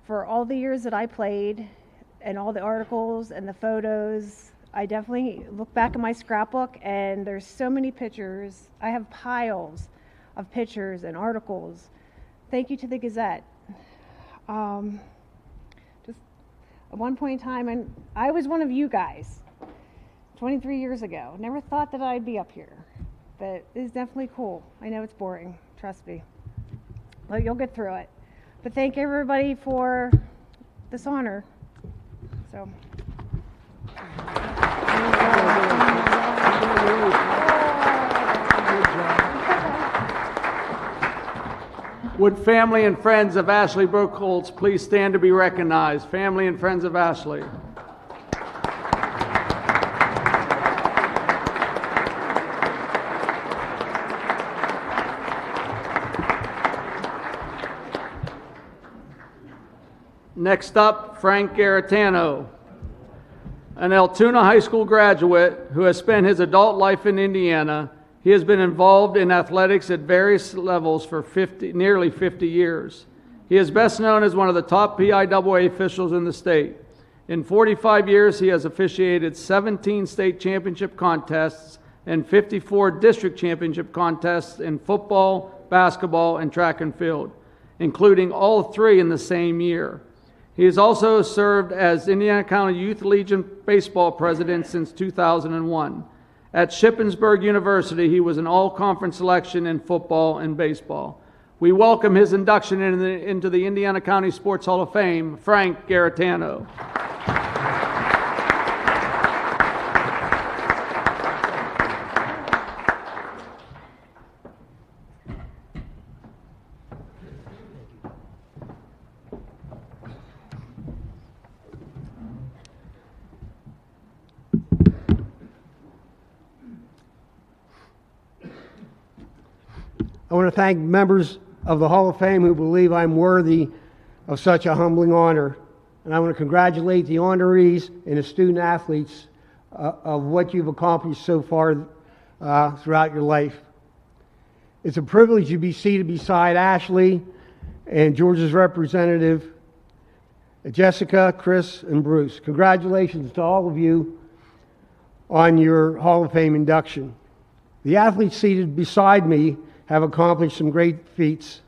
for all the years that I played and all the articles and the photos. I definitely look back at my scrapbook and there's so many pictures. I have piles of pictures and articles. Thank you to the Gazette. Just at one point in time, and I was one of you guys 23 years ago. Never thought that I'd be up here, but it's definitely cool. I know it's boring, trust me. But you'll get through it. But thank everybody for this honor. So. Would family and friends of Ashley Buchholz please stand to be recognized? Family and friends of Ashley. Next up, Frank Garitano, an Altoona High School graduate who has spent his adult life in Indiana. He has been involved in athletics at various levels for nearly 50 years. He is best known as one of the top PIAA officials in the state. In 45 years, he has officiated 17 state championship contests and 54 district championship contests in football, basketball, and track and field, including all 3 in the same year. He has also served as Indiana County Youth Legion baseball president since 2001. At Shippensburg University, he was an all-conference selection in football and baseball. We welcome his induction into the Indiana County Sports Hall of Fame, Frank Garitano. I want to thank members of the Hall of Fame who believe I'm worthy of such a humbling honor. And I want to congratulate the honorees and the student athletes of what you've accomplished so far throughout your life. It's a privilege to be seated beside Ashley and Georgia's representative, Jessica, Chris, and Bruce. Congratulations to all of you on your Hall of Fame induction. The athletes seated beside me have accomplished some great feats.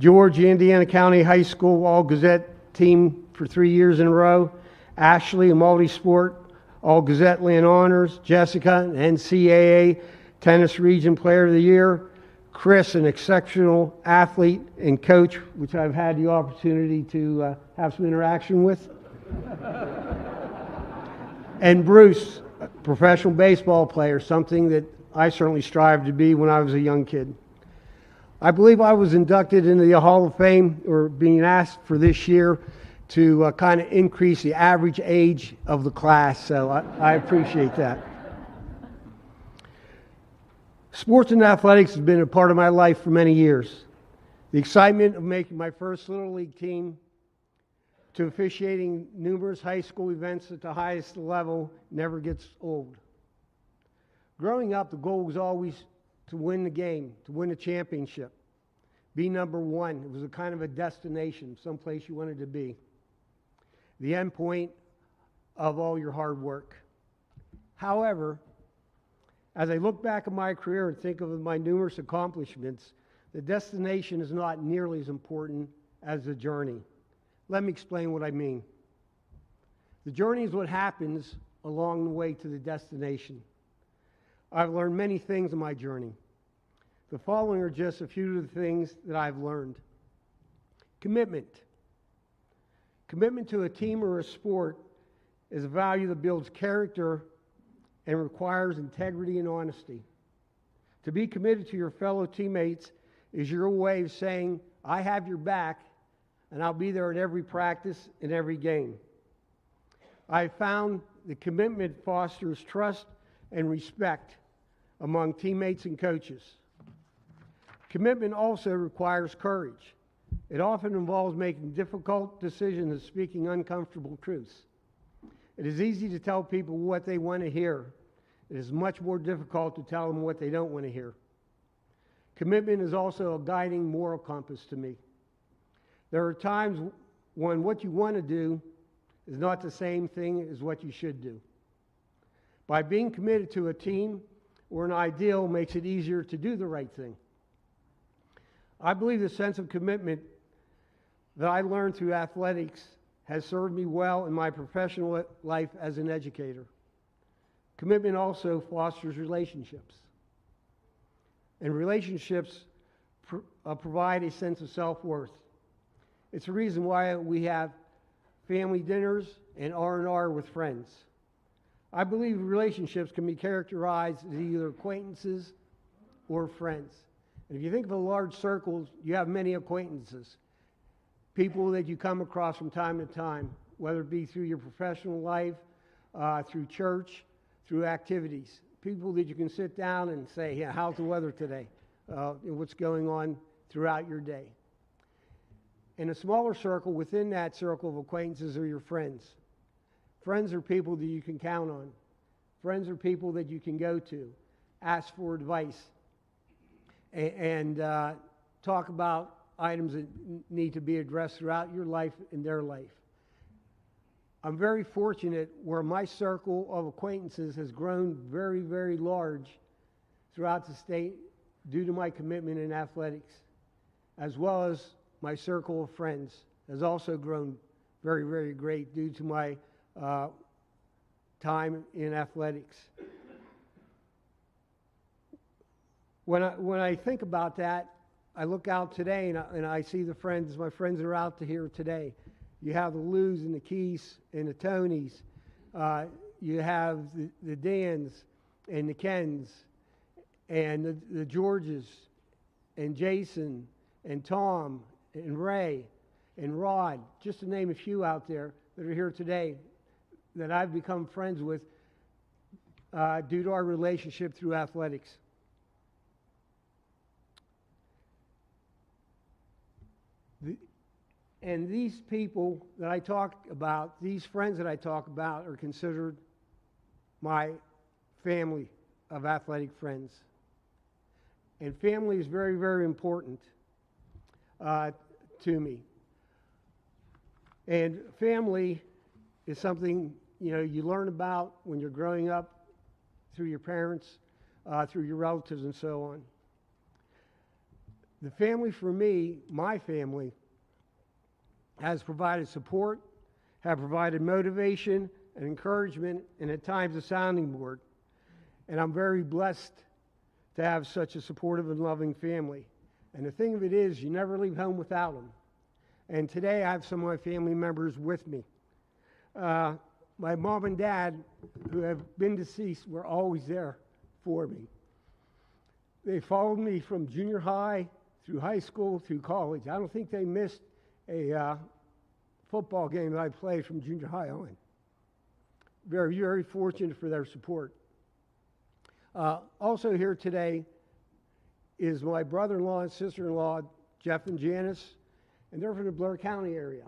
George, the Indiana County High School All-Gazette team for 3 years in a row. Ashley, a multi-sport All-Gazette Land Honors. Jessica, an NCAA Tennis Region Player of the Year. Chris, an exceptional athlete and coach, which I've had the opportunity to have some interaction with. And Bruce, a professional baseball player, something that I certainly strived to be when I was a young kid. I believe I was inducted into the Hall of Fame, or being asked for this year, to kind of increase the average age of the class, so I appreciate that. Sports and athletics has been a part of my life for many years. The excitement of making my first Little League team to officiating numerous high school events at the highest level never gets old. Growing up, the goal was always to win the game, to win the championship, be number one. It was a kind of a destination, someplace you wanted to be. The end point of all your hard work. However, as I look back at my career and think of my numerous accomplishments, the destination is not nearly as important as the journey. Let me explain what I mean. The journey is what happens along the way to the destination. I've learned many things in my journey. The following are just a few of the things that I've learned. Commitment. Commitment to a team or a sport is a value that builds character and requires integrity and honesty. To be committed to your fellow teammates is your way of saying, I have your back, and I'll be there at every practice and every game. I found that commitment fosters trust and respect among teammates and coaches. Commitment also requires courage. It often involves making difficult decisions and speaking uncomfortable truths. It is easy to tell people what they want to hear. It is much more difficult to tell them what they don't want to hear. Commitment is also a guiding moral compass to me. There are times when what you want to do is not the same thing as what you should do. By being committed to a team or an ideal makes it easier to do the right thing. I believe the sense of commitment that I learned through athletics has served me well in my professional life as an educator. Commitment also fosters relationships. And relationships provide a sense of self-worth. It's the reason why we have family dinners and R&R with friends. I believe relationships can be characterized as either acquaintances or friends. And if you think of a large circle, you have many acquaintances. People that you come across from time to time, whether it be through your professional life, through church, through activities. People that you can sit down and say, yeah, how's the weather today? What's going on throughout your day? In a smaller circle, within that circle of acquaintances are your friends. Friends are people that you can count on. Friends are people that you can go to, ask for advice, and talk about items that need to be addressed throughout your life and their life. I'm very fortunate where my circle of acquaintances has grown very, very large throughout the state due to my commitment in athletics, as well as my circle of friends has also grown very, very great due to my time in athletics. When I think about that, I look out today and I see the friends, my friends that are out here today. You have the Lou's and the Keys and the Tonys. You have the Dans and the Kens and the Georges and Jason and Tom and Ray and Rod, just to name a few out there that are here today that I've become friends with due to our relationship through athletics. And these people that I talk about, these friends that I talk about, are considered my family of athletic friends. And family is very, very important to me. And family is something, you learn about when you're growing up through your parents, through your relatives, and so on. The family for me, my family, has provided support, have provided motivation and encouragement, and at times a sounding board. And I'm very blessed to have such a supportive and loving family. And the thing of it is, you never leave home without them. And today I have some of my family members with me. My mom and dad, who have been deceased, were always there for me. They followed me from junior high through high school, through college. I don't think they missed a football game that I played from junior high on. Very, very fortunate for their support. Also here today is my brother-in-law and sister-in-law, Jeff and Janice, and they're from the Blair County area.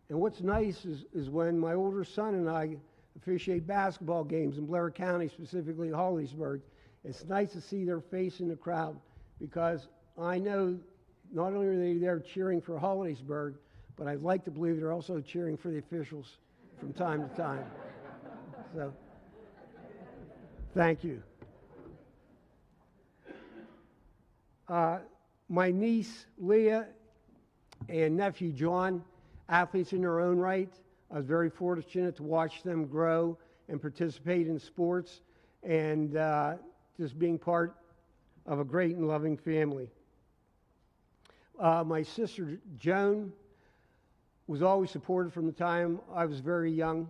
And what's nice is when my older son and I officiate basketball games in Blair County, specifically Hollidaysburg, it's nice to see their face in the crowd, because I know not only are they there cheering for Hollidaysburg, but I'd like to believe they're also cheering for the officials from time to time. So, thank you. My niece, Leah, and nephew, John, athletes in their own right. I was very fortunate to watch them grow and participate in sports, and just being part of a great and loving family. My sister, Joan, was always supported from the time I was very young,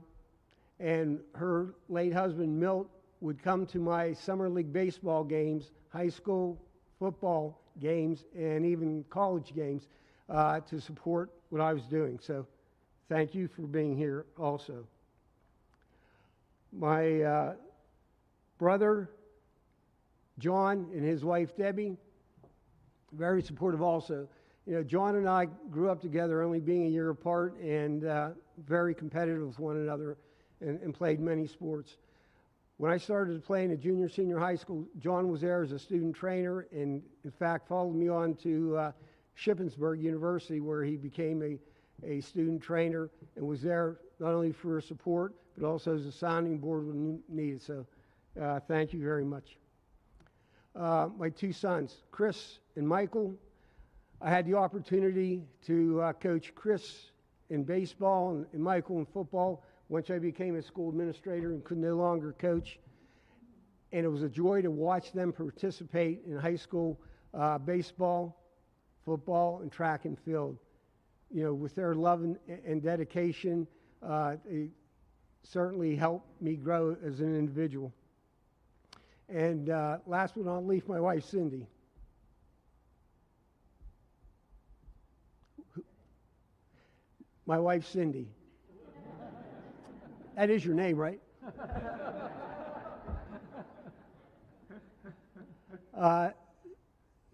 and her late husband, Milt, would come to my summer league baseball games, high school football games, and even college games to support what I was doing. So thank you for being here also. My brother, John, and his wife, Debbie, very supportive also. John and I grew up together, only being a year apart, and very competitive with one another, and played many sports. When I started playing at junior, senior high school, John was there as a student trainer, and in fact followed me on to Shippensburg University, where he became a student trainer and was there not only for support, but also as a sounding board when needed. So thank you very much. My two sons, Chris and Michael, I had the opportunity to coach Chris in baseball and Michael in football once I became a school administrator and could no longer coach. And it was a joy to watch them participate in high school baseball, football, and track and field. With their love and dedication, they certainly helped me grow as an individual. And last but not least, my wife, Cindy. My wife, Cindy. That is your name, right?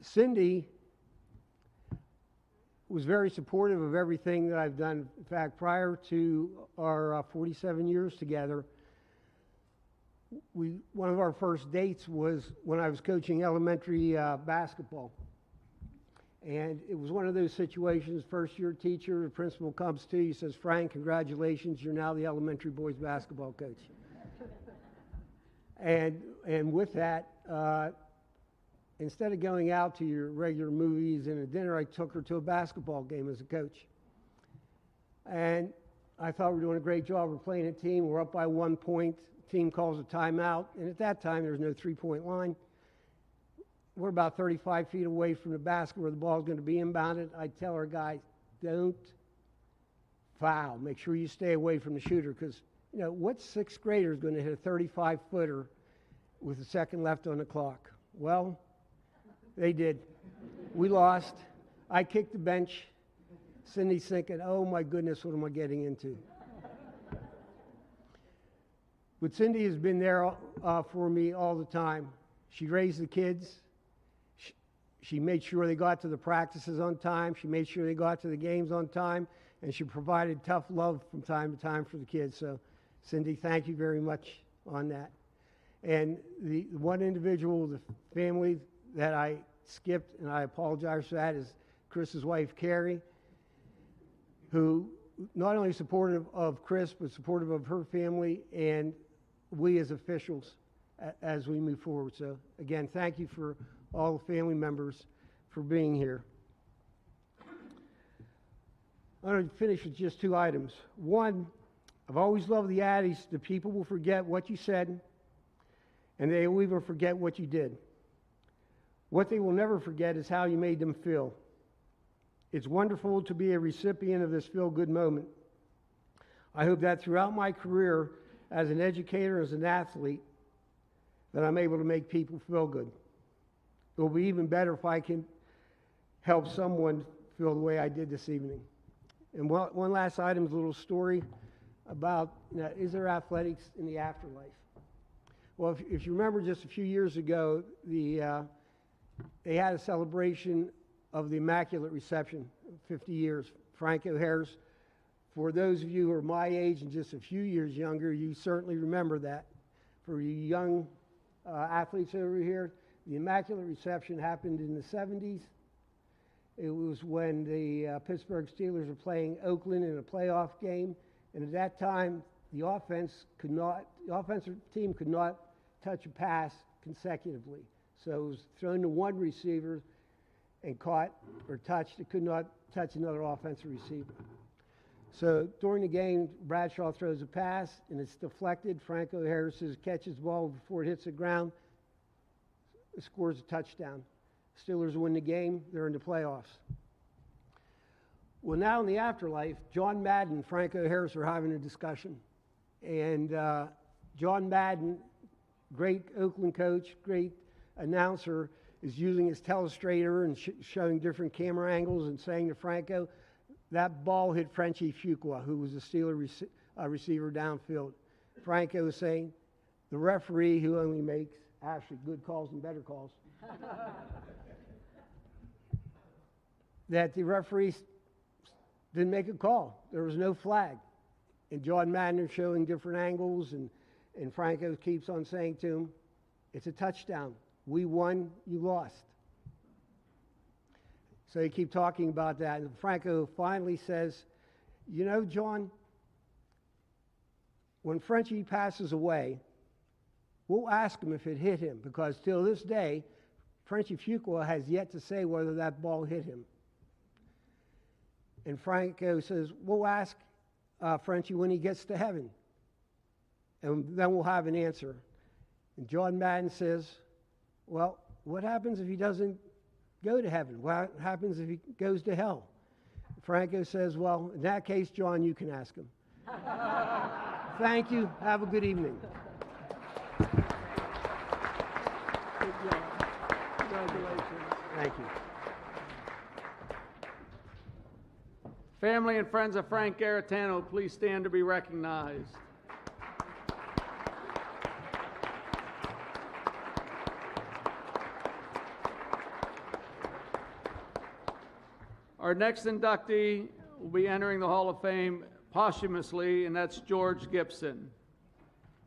Cindy was very supportive of everything that I've done. In fact, prior to our 47 years together, one of our first dates was when I was coaching elementary basketball. And it was one of those situations, first year teacher, the principal comes to you, says, "Frank, congratulations, you're now the elementary boys basketball coach." And with that, instead of going out to your regular movies and a dinner, I took her to a basketball game as a coach. And I thought we were doing a great job. We're playing a team. We're up by 1 point. Team calls a timeout. And at that time, there was no three-point line. We're about 35 feet away from the basket where the ball is going to be inbounded. I tell our guys, don't foul. Make sure you stay away from the shooter, because, what sixth grader is going to hit a 35-footer with a second left on the clock? Well, they did. We lost. I kicked the bench. Cindy's thinking, oh my goodness, what am I getting into? But Cindy has been there for me all the time. She raised the kids. She made sure they got to the practices on time. She made sure they got to the games on time. and she provided tough love from time to time for the kids. So, Cindy, thank you very much on that. And the one individual, the family that I skipped, and I apologize for that, is Chris's wife, Carrie, who not only supportive of Chris, but supportive of her family and we as officials as we move forward. So again, thank you for all the family members for being here. I'm going to finish with just 2 items. One, I've always loved the adage that people will forget what you said and they will even forget what you did. What they will never forget is how you made them feel. It's wonderful to be a recipient of this feel-good moment. I hope that throughout my career as an educator, as an athlete, that I'm able to make people feel good. It will be even better if I can help someone feel the way I did this evening. And one last item is a little story about, is there athletics in the afterlife? Well, if you remember just a few years ago, they had a celebration of the Immaculate Reception, 50 years, Frank O'Hare's. For those of you who are my age and just a few years younger, you certainly remember that. For you young athletes over here, the Immaculate Reception happened in the 70s. It was when the Pittsburgh Steelers were playing Oakland in a playoff game, and at that time, the offensive team could not touch a pass consecutively. So it was thrown to one receiver and caught or touched. It could not touch another offensive receiver. So during the game, Bradshaw throws a pass, and it's deflected. Frank O'Hare catches the ball before it hits the ground, scores a touchdown. Steelers win the game. They're in the playoffs. Well, now in the afterlife, John Madden and Frank O'Hare are having a discussion. And John Madden, great Oakland coach, great announcer, is using his telestrator and showing different camera angles and saying to Franco, that ball hit Frenchie Fuqua, who was a Steeler receiver downfield. Franco is saying, the referee who only makes actually good calls and better calls, that the referee didn't make a call. There was no flag. And John Madden is showing different angles, and Franco keeps on saying to him, it's a touchdown. We won, you lost. So they keep talking about that, and Franco finally says, you know, John, when Frenchie passes away, we'll ask him if it hit him, because till this day, Frenchie Fuqua has yet to say whether that ball hit him. And Franco says, we'll ask Frenchie when he gets to heaven, and then we'll have an answer. And John Madden says, well, what happens if he doesn't go to heaven? What happens if he goes to hell? Franco says, well, in that case, John, you can ask him. Thank you. Have a good evening. Good job. Congratulations. Thank you. Family and friends of Frank Garitano, please stand to be recognized. Our next inductee will be entering the Hall of Fame posthumously, and that's George Gibson.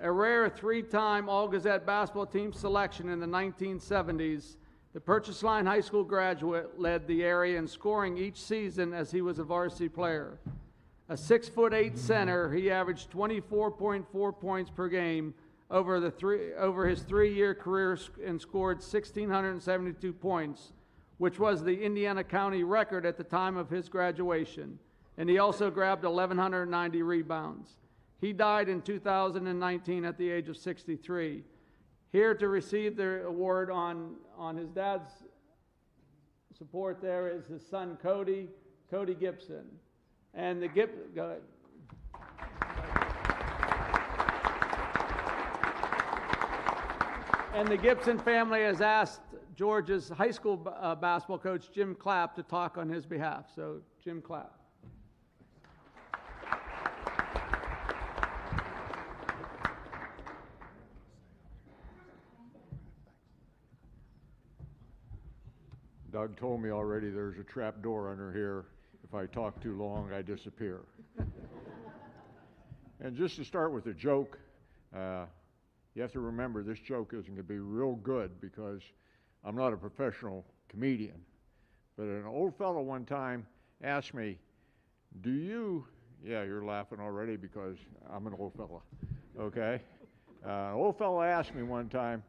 A rare 3-time All-Gazette basketball team selection in the 1970s, the Purchase Line High School graduate led the area in scoring each season as he was a varsity player. A 6'8" center, he averaged 24.4 points per game over his 3-year career and scored 1,672 points, which was the Indiana County record at the time of his graduation. And he also grabbed 1,190 rebounds. He died in 2019 at the age of 63. Here to receive the award on his dad's support there is his son, Cody Gibson. And go ahead. And the Gibson family has asked George's high school basketball coach, Jim Clapp, to talk on his behalf. So, Jim Clapp. Doug told me already there's a trap door under here. If if I talk too long, I disappear. And just to start with a joke, you have to remember this joke isn't going to be real good because I'm not a professional comedian. But an old fellow one time asked me, yeah, you're laughing already because I'm an old fellow, okay? An old fellow asked me one time,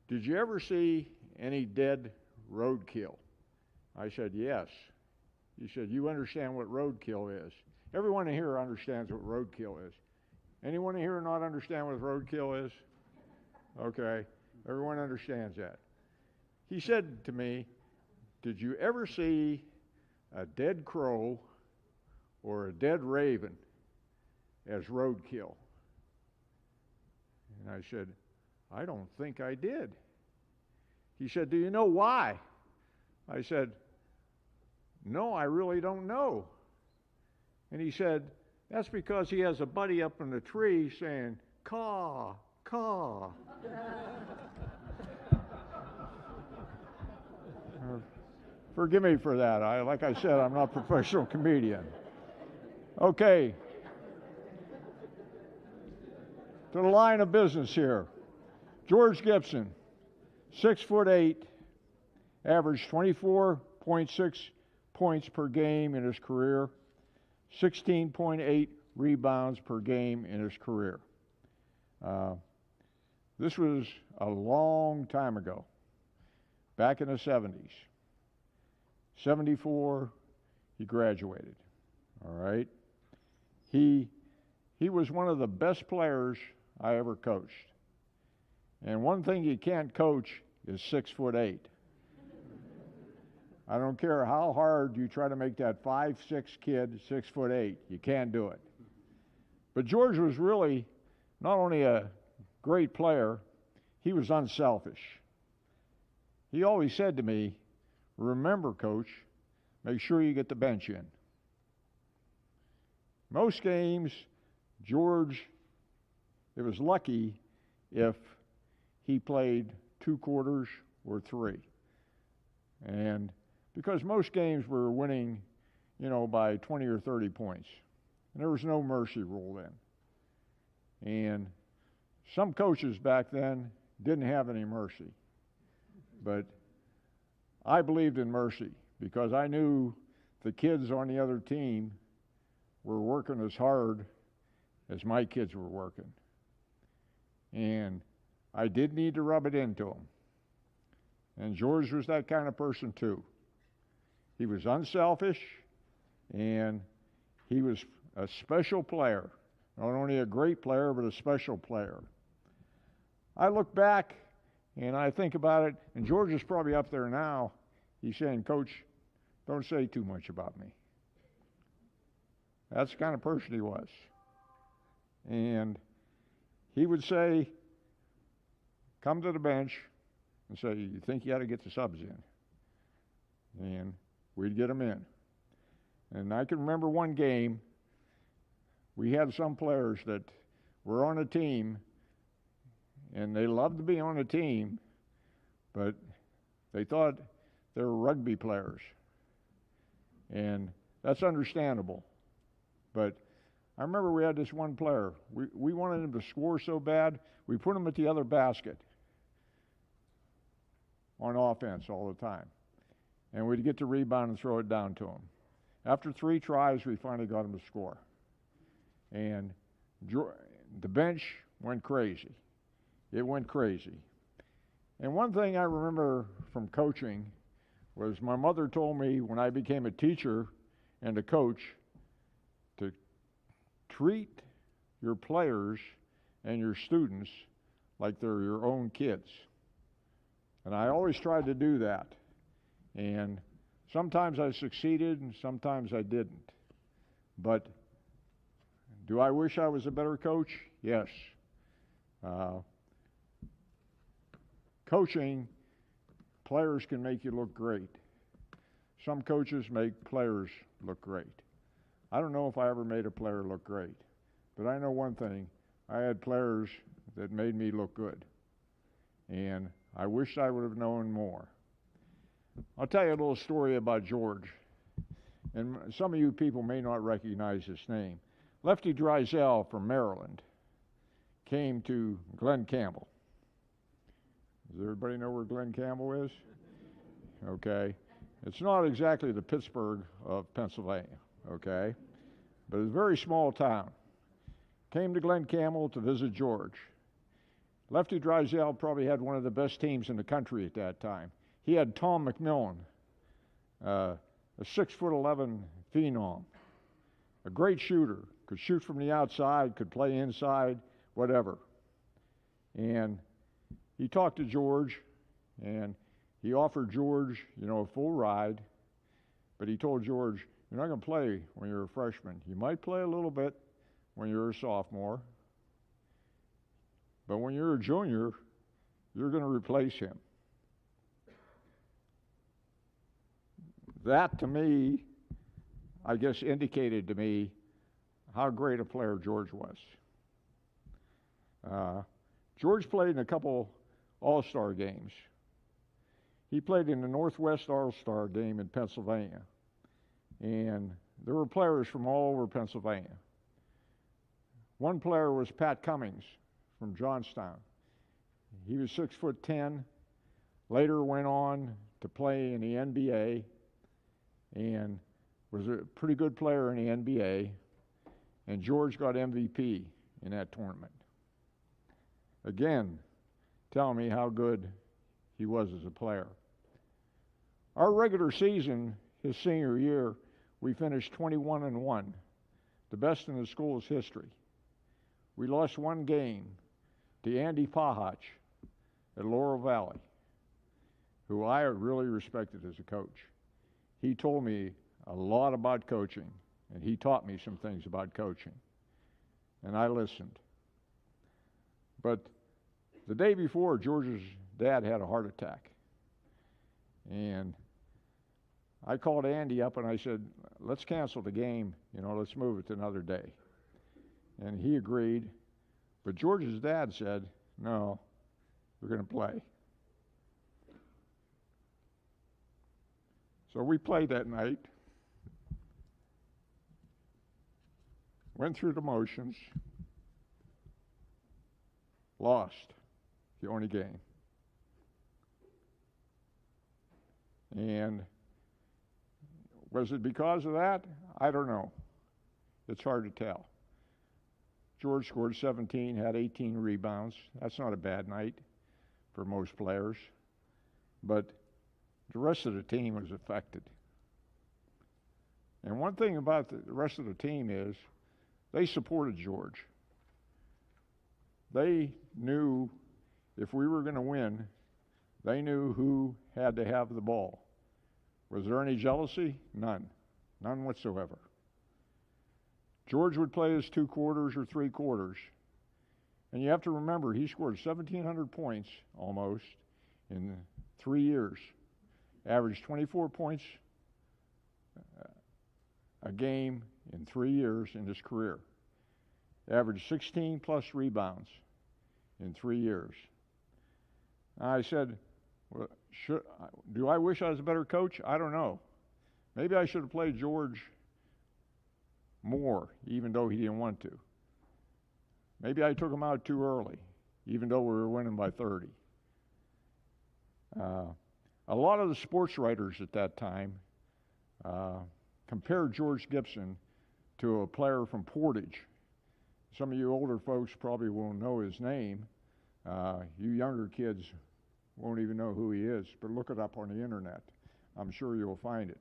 did you ever see any dead roadkill? I said, yes. He said, you understand what roadkill is? Everyone in here understands what roadkill is. Anyone in here not understand what roadkill is? Okay, everyone understands that. He said to me, did you ever see a dead crow or a dead raven as roadkill? And I said, I don't think I did. He said, do you know why? I said, no, I really don't know. And he said, that's because he has a buddy up in the tree saying, caw, caw. Forgive me for that. Like I said, I'm not a professional comedian. Okay. To the line of business here. George Gibson, 6'8", averaged 24.6 points per game in his career, 16.8 rebounds per game in his career. This was a long time ago, back in the 70s. 74, he graduated, all right? He was one of the best players I ever coached. And one thing you can't coach is 6'8". I don't care how hard you try to make that 5'6" kid 6'8", you can't do it. But George was really not only a great player, he was unselfish. He always said to me, remember, coach, make sure you get the bench in. Most games, George, it was lucky if he played 2 quarters or 3. And because most games were winning, by 20 or 30 points. And there was no mercy rule then. And some coaches back then didn't have any mercy. But I believed in mercy because I knew the kids on the other team were working as hard as my kids were working. And I did need to rub it into them. And George was that kind of person too. He was unselfish, and he was a special player. Not only a great player, but a special player. I look back and I think about it, and George is probably up there now. He's saying, Coach, don't say too much about me. That's the kind of person he was. And he would say, come to the bench and say, you think you ought to get the subs in? And we'd get them in. And I can remember one game, we had some players that were on a team, and they loved to be on a team, but they thought they were rugby players. And that's understandable. But I remember we had this one player. We wanted him to score so bad, we put him at the other basket on offense all the time. And we'd get the rebound and throw it down to him. After 3 tries, we finally got him to score. And the bench went crazy. It went crazy. And one thing I remember from coaching was my mother told me when I became a teacher and a coach to treat your players and your students like they're your own kids. And I always tried to do that. And sometimes I succeeded and sometimes I didn't. But do I wish I was a better coach? Yes. Coaching, players can make you look great. Some coaches make players look great. I don't know if I ever made a player look great, but I know one thing. I had players that made me look good. And I wish I would have known more. I'll tell you a little story about George. and some of you people may not recognize this name. Lefty Driesell from Maryland came to Glen Campbell. Does everybody know where Glen Campbell is? Okay. It's not exactly the Pittsburgh of Pennsylvania, okay? But it's a very small town. Came to Glen Campbell to visit George. Lefty Driesell probably had one of the best teams in the country at that time. He had Tom McMillan, a 6'11" phenom, a great shooter, could shoot from the outside, could play inside, whatever. And he talked to George, and he offered George, a full ride, but he told George, you're not going to play when you're a freshman. You might play a little bit when you're a sophomore, but when you're a junior, you're going to replace him. That, to me, I guess indicated to me how great a player George was. George played in a couple All-Star games. He played in the Northwest All-Star game in Pennsylvania, and there were players from all over Pennsylvania. One player was Pat Cummings from Johnstown. He was 6'10", later went on to play in the NBA, and was a pretty good player in the NBA, and George got MVP in that tournament. Again, telling me how good he was as a player. Our regular season, his senior year, we finished 21-1, the best in the school's history. We lost one game to Andy Pahach at Laurel Valley, who I really respected as a coach. He told me a lot about coaching, and he taught me some things about coaching, and I listened. But the day before, George's dad had a heart attack, and I called Andy up and I said, let's cancel the game, let's move it to another day. And he agreed, but George's dad said, no, we're going to play. So we played that night, went through the motions, lost the only game. And was it because of that? I don't know. It's hard to tell. George scored 17, had 18 rebounds. That's not a bad night for most players. But the rest of the team was affected. And one thing about the rest of the team is they supported George. They knew if we were going to win, they knew who had to have the ball. Was there any jealousy? None. None whatsoever. George would play his 2 quarters or 3 quarters. And you have to remember, he scored 1,700 points almost in 3 years. Averaged 24 points a game in 3 years in his career. Averaged 16 plus rebounds in 3 years. I said, well, do I wish I was a better coach? I don't know. Maybe I should have played George more, even though he didn't want to. Maybe I took him out too early, even though we were winning by 30. A lot of the sports writers at that time compared George Gibson to a player from Portage. Some of you older folks probably won't know his name. You younger kids won't even know who he is, but look it up on the internet. I'm sure you'll find it.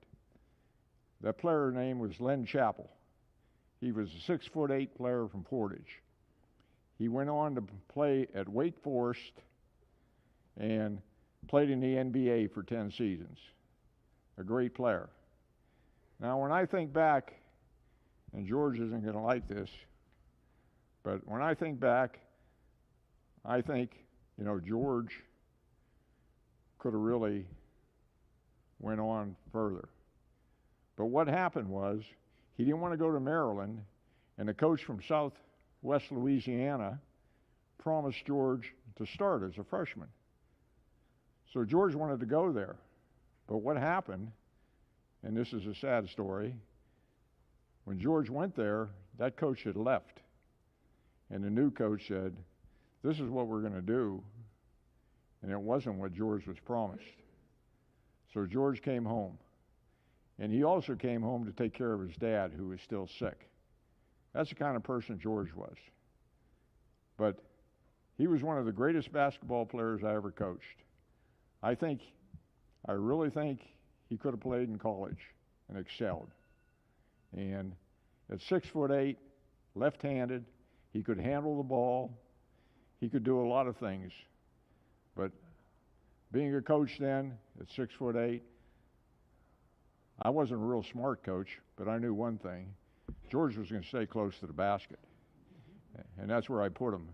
That player's name was Len Chappell. He was a 6'8" player from Portage. He went on to play at Wake Forest and played in the NBA for 10 seasons. A great player. Now, when I think back, and George isn't going to like this, but when I think back, I think, George could have really went on further. But what happened was, he didn't want to go to Maryland, and the coach from Southwest Louisiana promised George to start as a freshman. So George wanted to go there. But what happened, and this is a sad story, when George went there, that coach had left. And the new coach said, this is what we're going to do. And it wasn't what George was promised. So George came home. And he also came home to take care of his dad, who was still sick. That's the kind of person George was. But he was one of the greatest basketball players I ever coached. I really think he could have played in college and excelled. And at 6'8", left-handed, he could handle the ball. He could do a lot of things. But being a coach then at 6'8", I wasn't a real smart coach, but I knew one thing. George was going to stay close to the basket. And that's where I put him.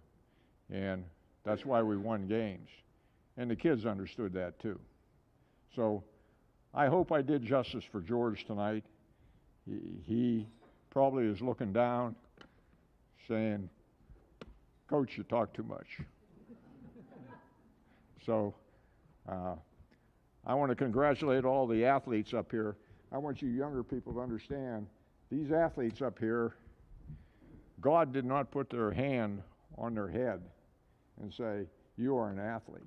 And that's why we won games. And the kids understood that too. So I hope I did justice for George tonight. He probably is looking down, saying, Coach, you talk too much. So I want to congratulate all the athletes up here. I want you younger people to understand, these athletes up here, God did not put their hand on their head and say, you are an athlete.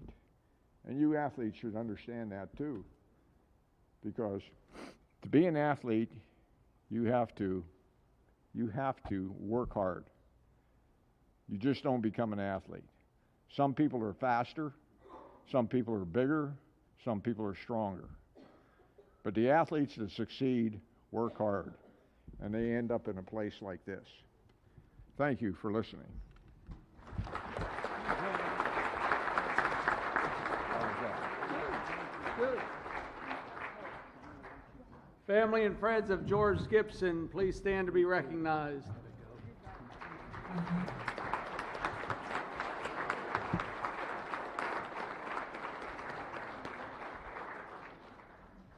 And you athletes should understand that too. Because to be an athlete, you have to work hard. You just don't become an athlete. Some people are faster, some people are bigger, some people are stronger. But the athletes that succeed work hard, and they end up in a place like this. Thank you for listening. Good. Family and friends of George Gibson, please stand to be recognized.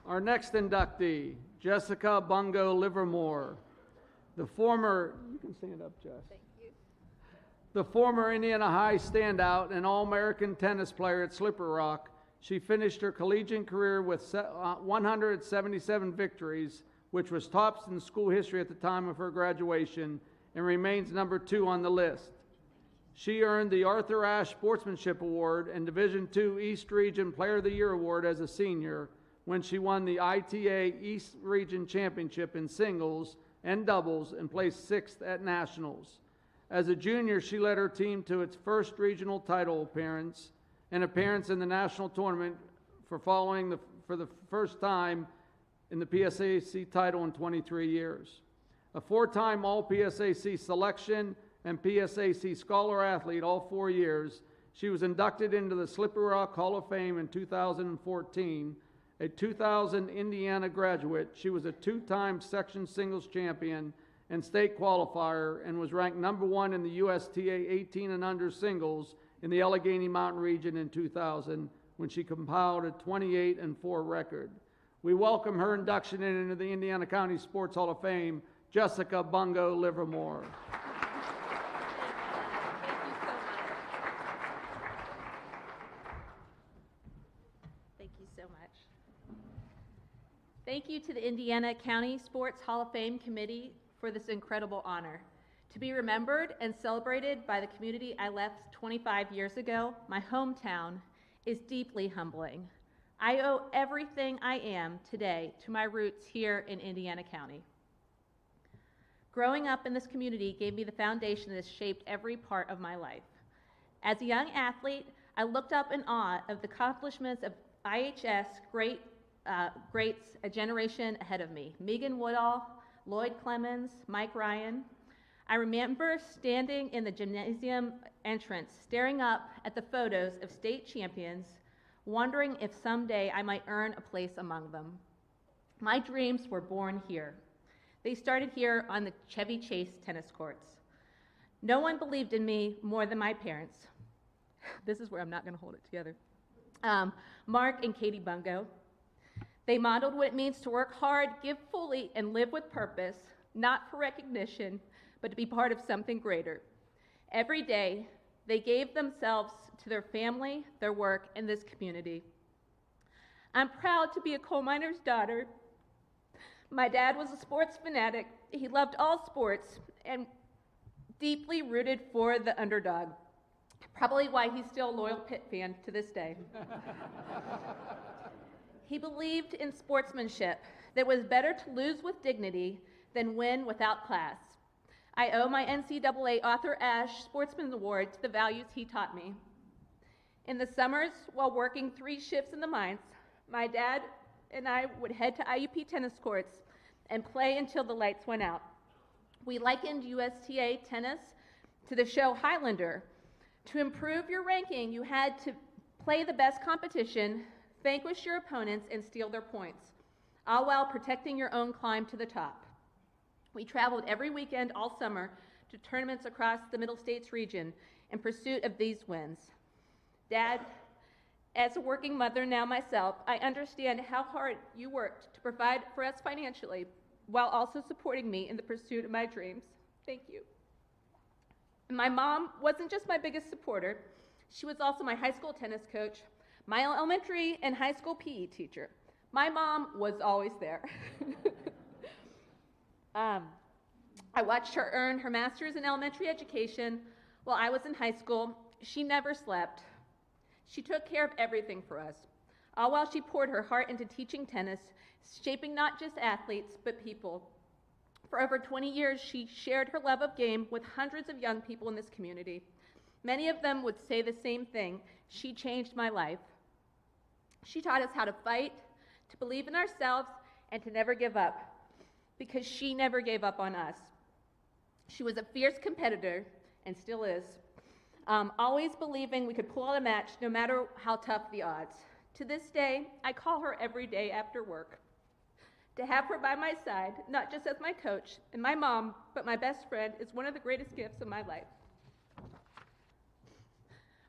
Our next inductee, Jessica Bungo Livermore, the former, you can stand up, Jess. Thank you. The former Indiana High standout and All-American tennis player at Slippery Rock. She finished her collegiate career with 177 victories, which was tops in school history at the time of her graduation, and remains number 2 on the list. She earned the Arthur Ashe Sportsmanship Award and Division II East Region Player of the Year Award as a senior when she won the ITA East Region Championship in singles and doubles and placed 6th at nationals. As a junior, she led her team to its first regional title appearance, an appearance in the national tournament for the first time in the PSAC title in 23 years. A 4-time All-PSAC selection and PSAC Scholar Athlete all 4 years, she was inducted into the Slippery Rock Hall of Fame in 2014. A 2000 Indiana graduate, she was a 2-time section singles champion and state qualifier and was ranked number 1 in the USTA 18 and under singles in the Allegheny Mountain region in 2000 when she compiled a 28-4 record. We welcome her induction into the Indiana County Sports Hall of Fame, Jessica Bungo Livermore. Thank you so much. Thank you to the Indiana County Sports Hall of Fame Committee for this incredible honor. To be remembered and celebrated by the community I left 25 years ago, my hometown, is deeply humbling. I owe everything I am today to my roots here in Indiana County. Growing up in this community gave me the foundation that has shaped every part of my life. As a young athlete, I looked up in awe of the accomplishments of IHS greats a generation ahead of me. Megan Woodall, Lloyd Clemens, Mike Ryan. I remember standing in the gymnasium entrance, staring up at the photos of state champions, wondering if someday I might earn a place among them. My dreams were born here. They started here on the Chevy Chase tennis courts. No one believed in me more than my parents. This is where I'm not going to hold it together. Mark and Katie Bungo. They modeled what it means to work hard, give fully, and live with purpose, not for recognition, but to be part of something greater. Every day, they gave themselves to their family, their work, and this community. I'm proud to be a coal miner's daughter My dad was a sports fanatic. He loved all sports and deeply rooted for the underdog. Probably why he's still a loyal Pitt fan to this day. He believed in sportsmanship, that it was better to lose with dignity than win without class. I owe my NCAA Arthur Ashe Sportsman Award to the values he taught me. In the summers, while working 3 shifts in the mines, my dad and I would head to IUP tennis courts and play until the lights went out. We likened USTA tennis to the show Highlander. To improve your ranking, you had to play the best competition, vanquish your opponents, and steal their points, all while protecting your own climb to the top. We traveled every weekend all summer to tournaments across the Middle States region in pursuit of these wins. Dad, as a working mother now myself, I understand how hard you worked to provide for us financially while also supporting me in the pursuit of my dreams. Thank you. My mom wasn't just my biggest supporter, she was also my high school tennis coach, my elementary and high school PE teacher. My mom was always there. I watched her earn her master's in elementary education while I was in high school. She never slept. She took care of everything for us, all while she poured her heart into teaching tennis, shaping not just athletes, but people. For over 20 years, she shared her love of game with hundreds of young people in this community. Many of them would say the same thing: she changed my life. She taught us how to fight, to believe in ourselves, and to never give up, because she never gave up on us. She was a fierce competitor, and still is, always believing we could pull out a match no matter how tough the odds. To this day, I call her every day after work. To have her by my side, not just as my coach and my mom, but my best friend, is one of the greatest gifts of my life.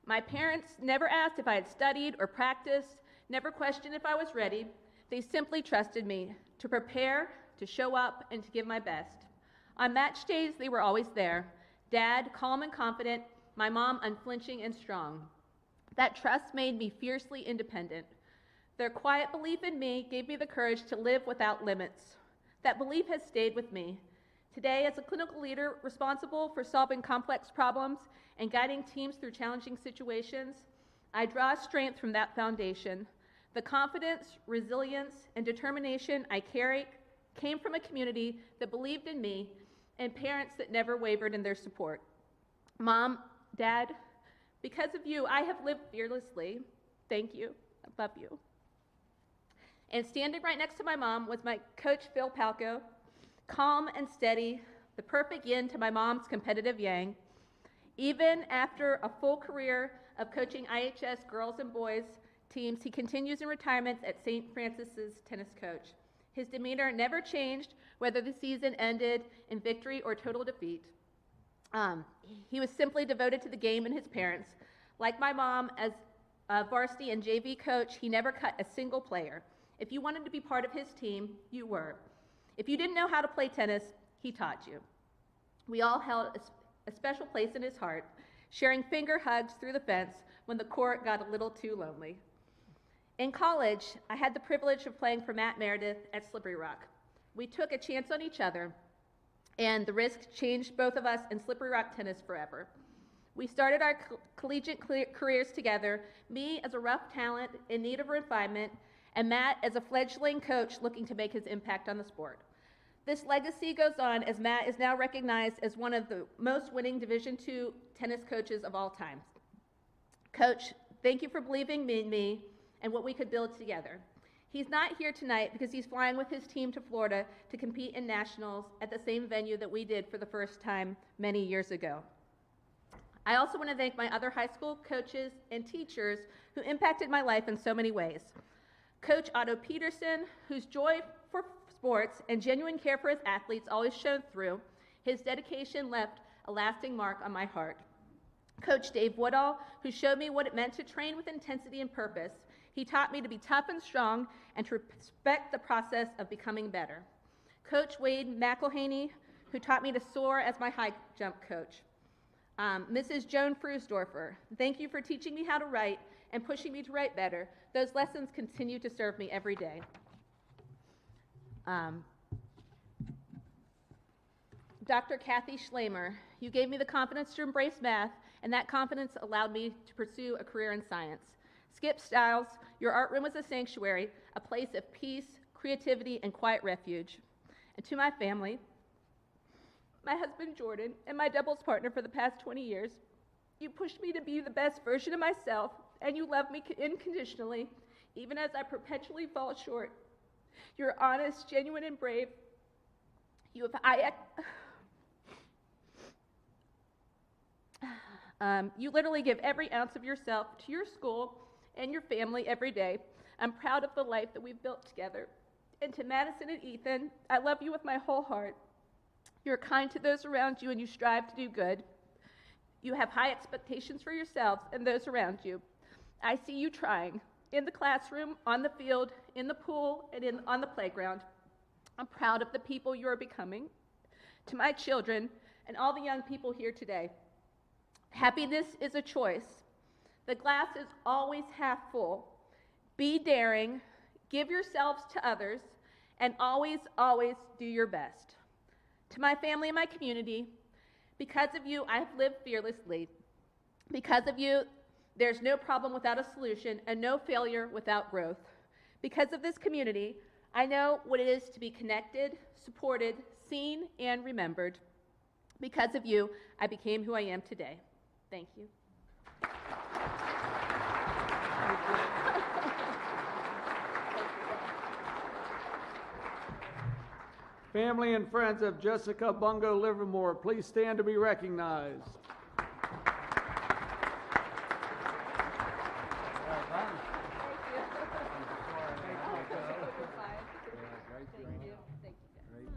My parents never asked if I had studied or practiced, never questioned if I was ready. They simply trusted me to prepare, to show up, and to give my best. On match days, they were always there. Dad, calm and confident, my mom, unflinching and strong. That trust made me fiercely independent. Their quiet belief in me gave me the courage to live without limits. That belief has stayed with me. Today, as a clinical leader responsible for solving complex problems and guiding teams through challenging situations, I draw strength from that foundation. The confidence, resilience, and determination I carry came from a community that believed in me and parents that never wavered in their support. Mom, Dad, because of you, I have lived fearlessly. Thank you. I love you. And standing right next to my mom was my coach, Phil Palco, calm and steady, the perfect yin to my mom's competitive yang. Even after a full career of coaching IHS girls and boys teams, he continues in retirement at St. Francis's tennis coach. His demeanor never changed, whether the season ended in victory or total defeat. He was simply devoted to the game and his parents. Like my mom, as a varsity and JV coach, he never cut a single player. If you wanted to be part of his team, you were. If you didn't know how to play tennis, he taught you. We all held a special place in his heart, sharing finger hugs through the fence when the court got a little too lonely. In college, I had the privilege of playing for Matt Meredith at Slippery Rock. We took a chance on each other, and the risk changed both of us in Slippery Rock tennis forever. We started our collegiate careers together, me as a rough talent in need of refinement, and Matt as a fledgling coach looking to make his impact on the sport. This legacy goes on as Matt is now recognized as one of the most winning Division II tennis coaches of all time. Coach, thank you for believing in me and what we could build together. He's not here tonight because he's flying with his team to Florida to compete in nationals at the same venue that we did for the first time many years ago. I also want to thank my other high school coaches and teachers who impacted my life in so many ways. Coach Otto Peterson, whose joy for sports and genuine care for his athletes always shone through. His dedication left a lasting mark on my heart. Coach Dave Woodall, who showed me what it meant to train with intensity and purpose. He taught me to be tough and strong and to respect the process of becoming better. Coach Wade McElhaney, who taught me to soar as my high jump coach. Mrs. Joan Frusdorfer, thank you for teaching me how to write and pushing me to write better. Those lessons continue to serve me every day. Dr. Kathy Schlamer, you gave me the confidence to embrace math, and that confidence allowed me to pursue a career in science. Skip Stiles, your art room was a sanctuary, a place of peace, creativity, and quiet refuge. And to my family, my husband Jordan, and my doubles partner for the past 20 years, you pushed me to be the best version of myself, and you love me unconditionally, even as I perpetually fall short. You're honest, genuine, and brave. You literally give every ounce of yourself to your school and your family every day. I'm proud of the life that we've built together. And to Madison and Ethan, I love you with my whole heart. You're kind to those around you, and you strive to do good. You have high expectations for yourselves and those around you. I see you trying, in the classroom, on the field, in the pool, and on the playground. I'm proud of the people you are becoming. To my children and all the young people here today, happiness is a choice. The glass is always half full. Be daring, give yourselves to others, and always, always do your best. To my family and my community, because of you, I have lived fearlessly. Because of you, there's no problem without a solution and no failure without growth. Because of this community, I know what it is to be connected, supported, seen, and remembered. Because of you, I became who I am today. Thank you. Family and friends of Jessica Bungo Livermore, please stand to be recognized.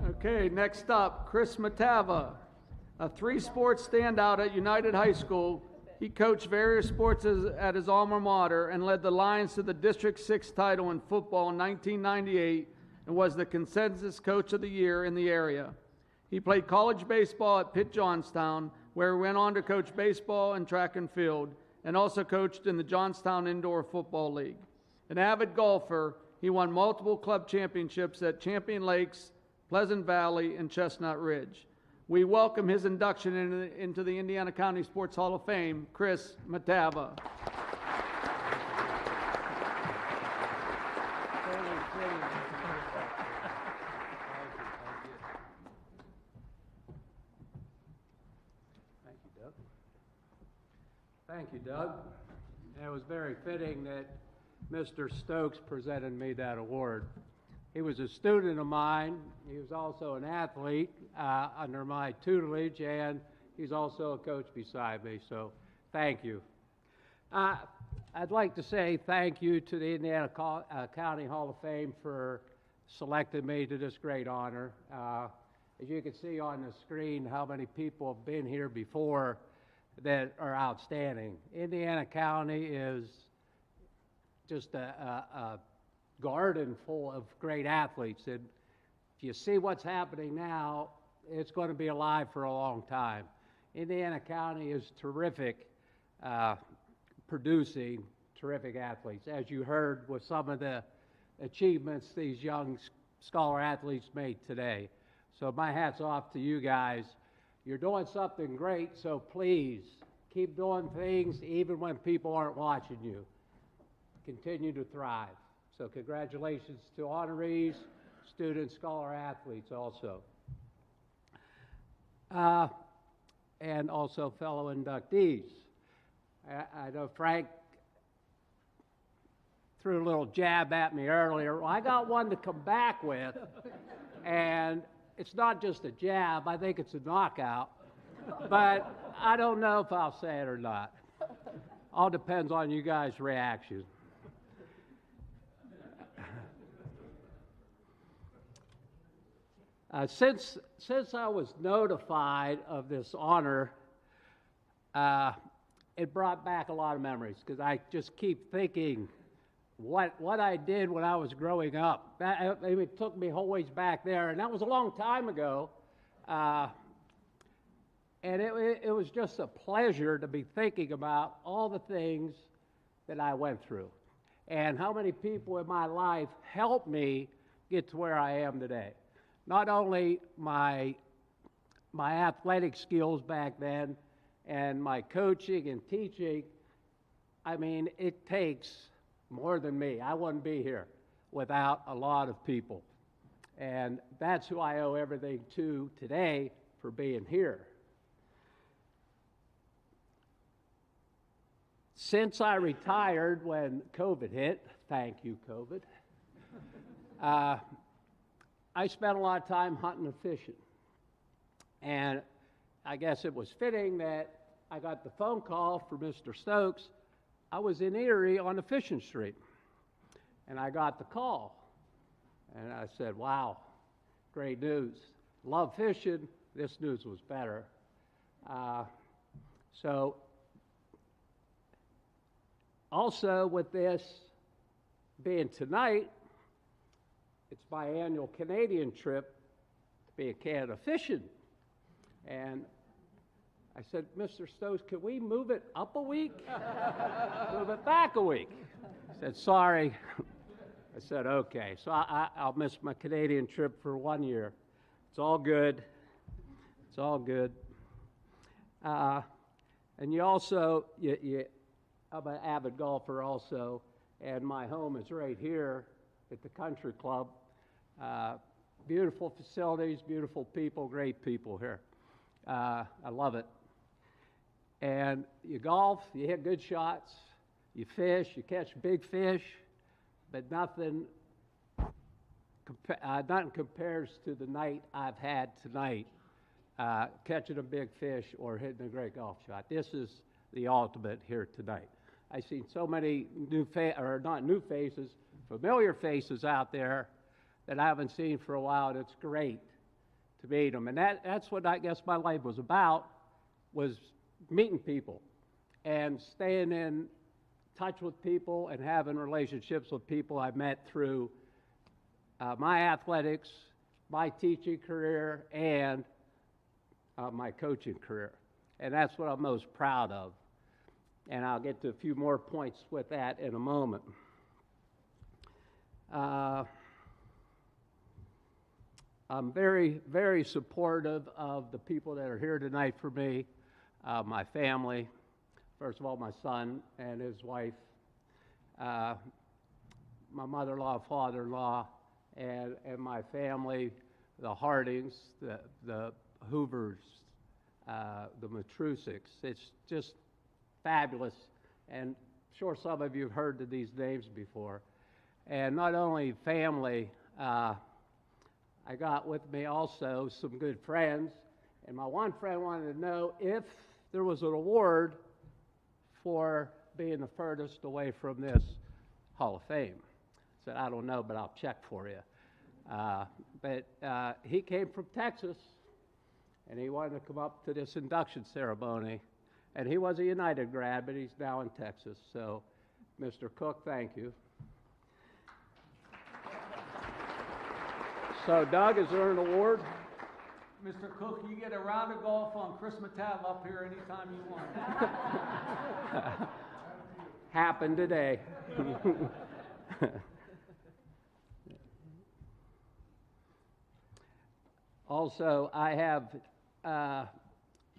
Okay, next up, Chris Matava, a three-sports standout at United High School. He coached various sports at his alma mater and led the Lions to the District 6 title in football in 1998 and was the consensus coach of the year in the area. He played college baseball at Pitt Johnstown, where he went on to coach baseball and track and field, and also coached in the Johnstown Indoor Football League. An avid golfer, he won multiple club championships at Champion Lakes, Pleasant Valley, and Chestnut Ridge. We welcome his induction into the Indiana County Sports Hall of Fame, Chris Matava. Thank you, Doug. It was very fitting that Mr. Stokes presented me that award. He was a student of mine. He was also an athlete under my tutelage, and he's also a coach beside me, so thank you. I'd like to say thank you to the Indiana County Hall of Fame for selecting me to this great honor. As you can see on the screen, how many people have been here before that are outstanding. Indiana County is just a garden full of great athletes, and if you see what's happening now, it's going to be alive for a long time. Indiana County is terrific, producing terrific athletes, as you heard with some of the achievements these young scholar athletes made today. So my hat's off to you guys. You're doing something great, so please keep doing things even when people aren't watching you. Continue to thrive. So congratulations to honorees, students, scholar athletes also. And also fellow inductees. I know Frank threw a little jab at me earlier. Well, I got one to come back with, and it's not just a jab, I think it's a knockout, but I don't know if I'll say it or not. All depends on you guys' reaction. Since I was notified of this honor, it brought back a lot of memories, because I just keep thinking what I did when I was growing up. It took me whole ways back there, and that was a long time ago. And it was just a pleasure to be thinking about all the things that I went through and how many people in my life helped me get to where I am today. Not only my my athletic skills back then and my coaching and teaching, I mean, it takes more than me. I wouldn't be here without a lot of people. And that's who I owe everything to today for being here. Since I retired when COVID hit, thank you, COVID, I spent a lot of time hunting and fishing. And I guess it was fitting that I got the phone call for Mr. Stokes. I was in Erie on the fishing street, and I got the call. And I said, wow, great news. Love fishing. This news was better. So also with this being tonight, it's my annual Canadian trip to be in Canada fishing. And I said, Mr. Stokes, can we move it up a week? Move it back a week? He said, sorry. I said, okay. So I'll miss my Canadian trip for 1 year. It's all good. It's all good. And you also, I'm an avid golfer also, and my home is right here at the country club. Beautiful facilities, beautiful people, great people here. I love it. And you golf, you hit good shots, you fish, you catch big fish, but nothing compares to the night I've had tonight, catching a big fish or hitting a great golf shot. This is the ultimate here tonight. I've seen so many familiar faces out there that I haven't seen for a while, and it's great to meet them. And that's what I guess my life was about, was meeting people and staying in touch with people and having relationships with people I met through my athletics, my teaching career, and my coaching career. And that's what I'm most proud of. And I'll get to a few more points with that in a moment. I'm very, very supportive of the people that are here tonight for me, my family, first of all, my son and his wife, my mother-in-law, father-in-law, and my family, the Hardings, the Hoovers, the Matrusics. It's just fabulous, and I'm sure some of you have heard of these names before. And not only family, I got with me also some good friends, and my one friend wanted to know if there was an award for being the furthest away from this Hall of Fame. I said, I don't know, but I'll check for you. But he came from Texas, and he wanted to come up to this induction ceremony. And he was a United grad, but he's now in Texas. So, Mr. Cook, thank you. So, Doug, is there an award? Mr. Cook, you get a round of golf on Chris Mattab up here anytime you want. Happened today. Also, I have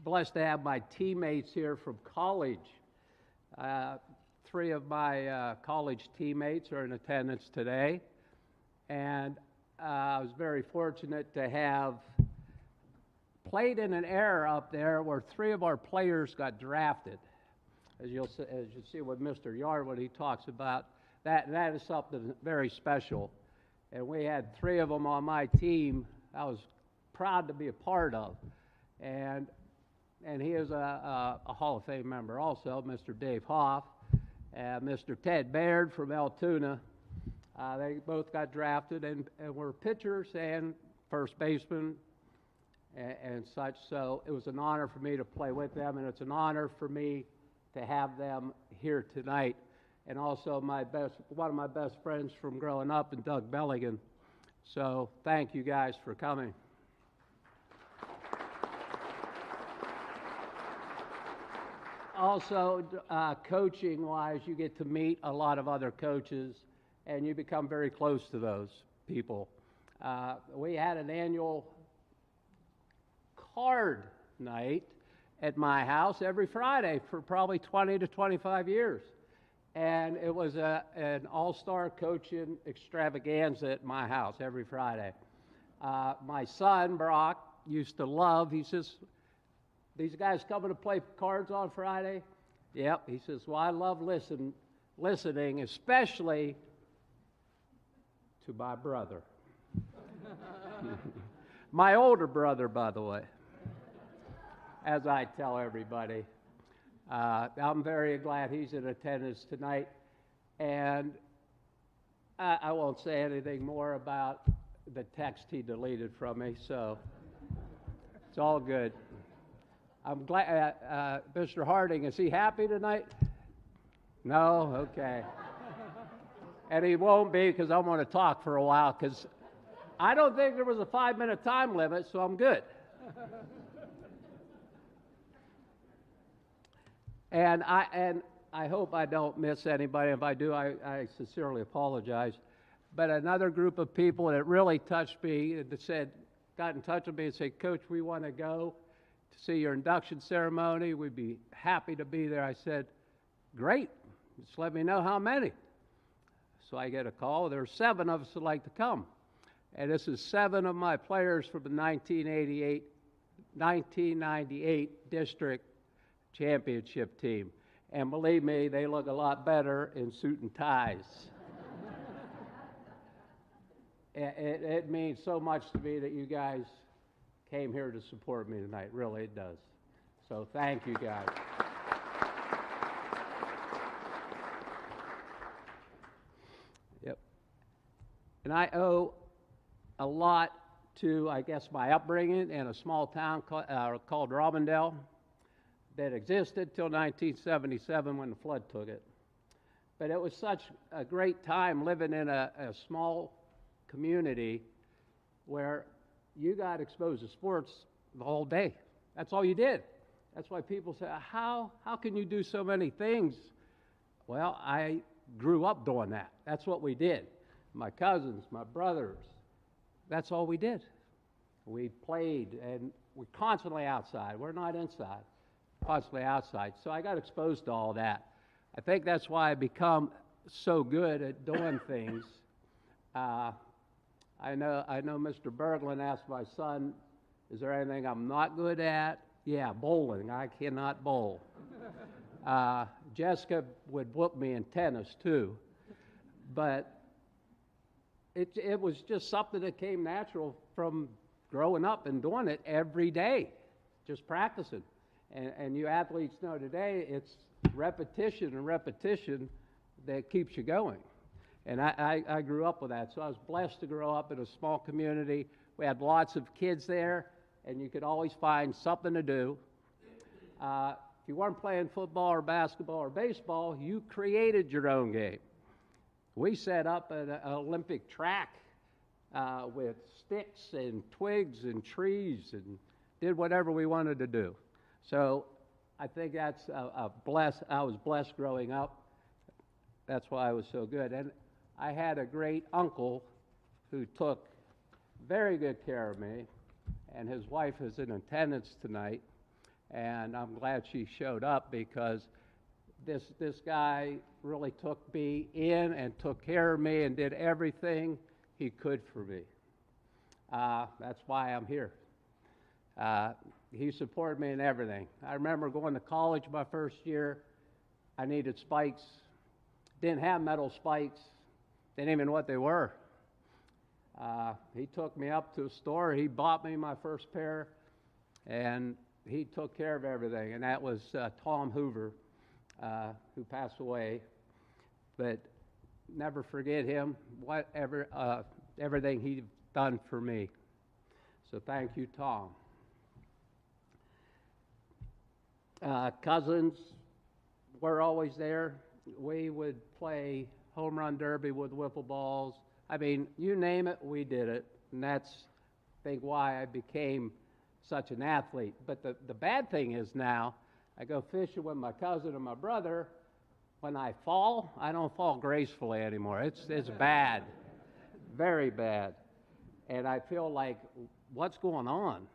blessed to have my teammates here from college. 3 of my college teammates are in attendance today, and I was very fortunate to have played in an era up there where 3 of our players got drafted. As you see with Mr. Yard when he talks about that is something very special. And we had 3 of them on my team I was proud to be a part of. And he is a Hall of Fame member also, Mr. Dave Hoff, and Mr. Ted Baird from Altoona. They both got drafted and were pitchers and first basemen and such. So it was an honor for me to play with them, and it's an honor for me to have them here tonight. And also one of my best friends from growing up, and Doug Belligan. So thank you guys for coming. Also, coaching-wise, you get to meet a lot of other coaches, and you become very close to those people. We had an annual card night at my house every Friday for probably 20 to 25 years. And it was an all-star coaching extravaganza at my house every Friday. My son, Brock, used to love, he says, these guys coming to play cards on Friday? Yep, he says, well, I love listening, especially to my brother. My older brother, by the way, as I tell everybody. I'm very glad he's in attendance tonight, and I won't say anything more about the text he deleted from me, so it's all good. I'm glad, Mr. Harding, is he happy tonight? No? Okay. And he won't be because I'm going to talk for a while because I don't think there was a 5-minute time limit, so I'm good. And I hope I don't miss anybody. If I do, I sincerely apologize. But another group of people that really touched me that got in touch with me and said, Coach, we want to go to see your induction ceremony. We'd be happy to be there. I said, great. Just let me know how many. So I get a call. There are 7 of us that like to come. And this is 7 of my players from the 1998 district championship team. And believe me, they look a lot better in suit and ties. It means so much to me that you guys came here to support me tonight. Really, it does. So thank you, guys. Yep. And I owe a lot to, I guess, my upbringing in a small town called Robindale that existed till 1977 when the flood took it. But it was such a great time living in a small community where you got exposed to sports the whole day. That's all you did. That's why people say, how can you do so many things? Well, I grew up doing that. That's what we did. My cousins, my brothers, that's all we did. We played, and we're constantly outside. We're not inside, constantly outside. So I got exposed to all that. I think that's why I become so good at doing things. I know Mr. Berglund asked my son, is there anything I'm not good at? Yeah, bowling. I cannot bowl. Jessica would whoop me in tennis, too. But it was just something that came natural from growing up and doing it every day, just practicing. And you athletes know today, it's repetition and repetition that keeps you going. And I grew up with that, so I was blessed to grow up in a small community. We had lots of kids there, and you could always find something to do. If you weren't playing football or basketball or baseball, you created your own game. We set up an Olympic track with sticks and twigs and trees and did whatever we wanted to do. So I think that's I was blessed growing up. That's why I was so good. And I had a great uncle who took very good care of me, and his wife is in attendance tonight, and I'm glad she showed up because this guy really took me in and took care of me and did everything he could for me. That's why I'm here. He supported me in everything. I remember going to college my first year. I needed spikes. Didn't have metal spikes. Didn't even know what they were. He took me up to a store. He bought me my first pair, and he took care of everything. And that was Tom Hoover, who passed away. But never forget him, everything he done for me. So thank you, Tom. Cousins were always there. We would play home run derby with wiffle balls. I mean, you name it, we did it. And that's, I think, why I became such an athlete. But the bad thing is now, I go fishing with my cousin and my brother. When I fall, I don't fall gracefully anymore. It's bad, very bad. And I feel like, what's going on?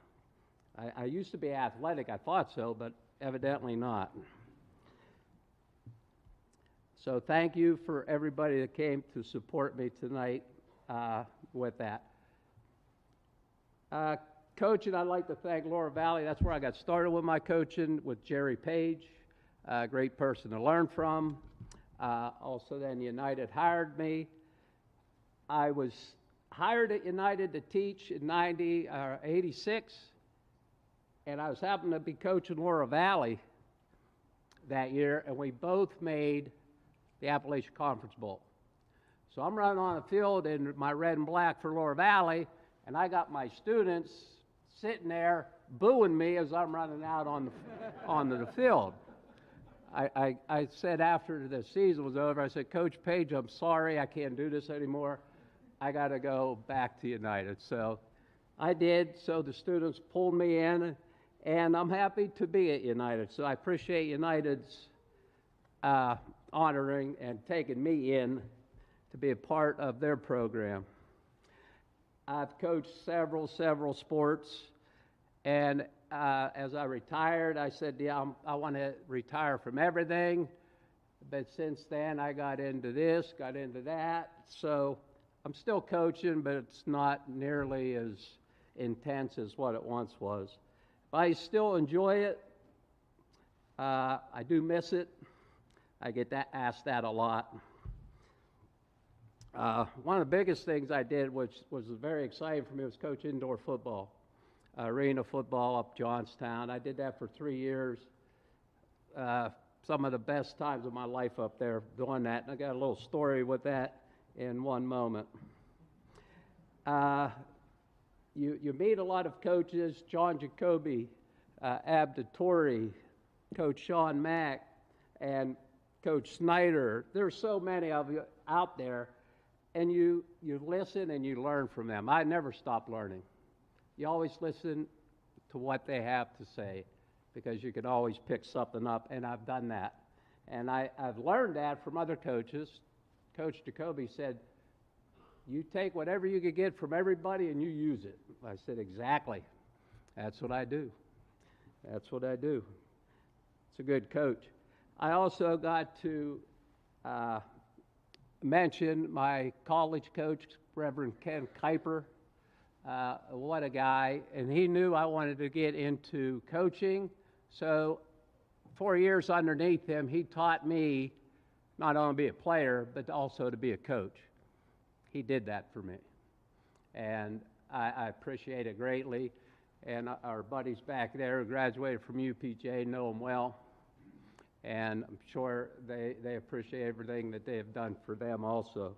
I used to be athletic, I thought so, but evidently not. So thank you for everybody that came to support me tonight with that. Coaching, I'd like to thank Laura Valley. That's where I got started with my coaching, with Jerry Page, a great person to learn from. Also then United hired me. I was hired at United to teach in 86, and I was happened to be coaching Laura Valley that year, and we both made the Appalachian Conference Bowl. So I'm running on the field in my red and black for Laura Valley, and I got my students sitting there booing me as I'm running out onto the field. I said after the season was over, I said, Coach Page, I'm sorry, I can't do this anymore. I got to go back to United. So I did. So the students pulled me in, and I'm happy to be at United. So I appreciate United's honoring and taking me in to be a part of their program. I've coached several sports, and as I retired, I said, yeah, I want to retire from everything, but since then I got into this, got into that, so I'm still coaching, but it's not nearly as intense as what it once was. I still enjoy it. I do miss it. I get asked that a lot. One of the biggest things I did, which was very exciting for me, was coach indoor football, arena football up Johnstown. I did that for 3 years. Some of the best times of my life up there doing that. And I got a little story with that in one moment. You meet a lot of coaches, John Jacoby, Abdatori, Coach Sean Mack, and Coach Snyder. There's so many of you out there, and you listen and you learn from them. I never stop learning. You always listen to what they have to say, because you can always pick something up, and I've done that. And I've learned that from other coaches. Coach Jacoby said, you take whatever you can get from everybody and you use it. I said, exactly. That's what I do. That's what I do. It's a good coach. I also got to mention my college coach, Reverend Ken Kuiper. What a guy. And he knew I wanted to get into coaching. So 4 years underneath him, he taught me not only to be a player, but also to be a coach. He did that for me. And I appreciate it greatly. And our buddies back there who graduated from UPJ know him well. And I'm sure they appreciate everything that they have done for them also.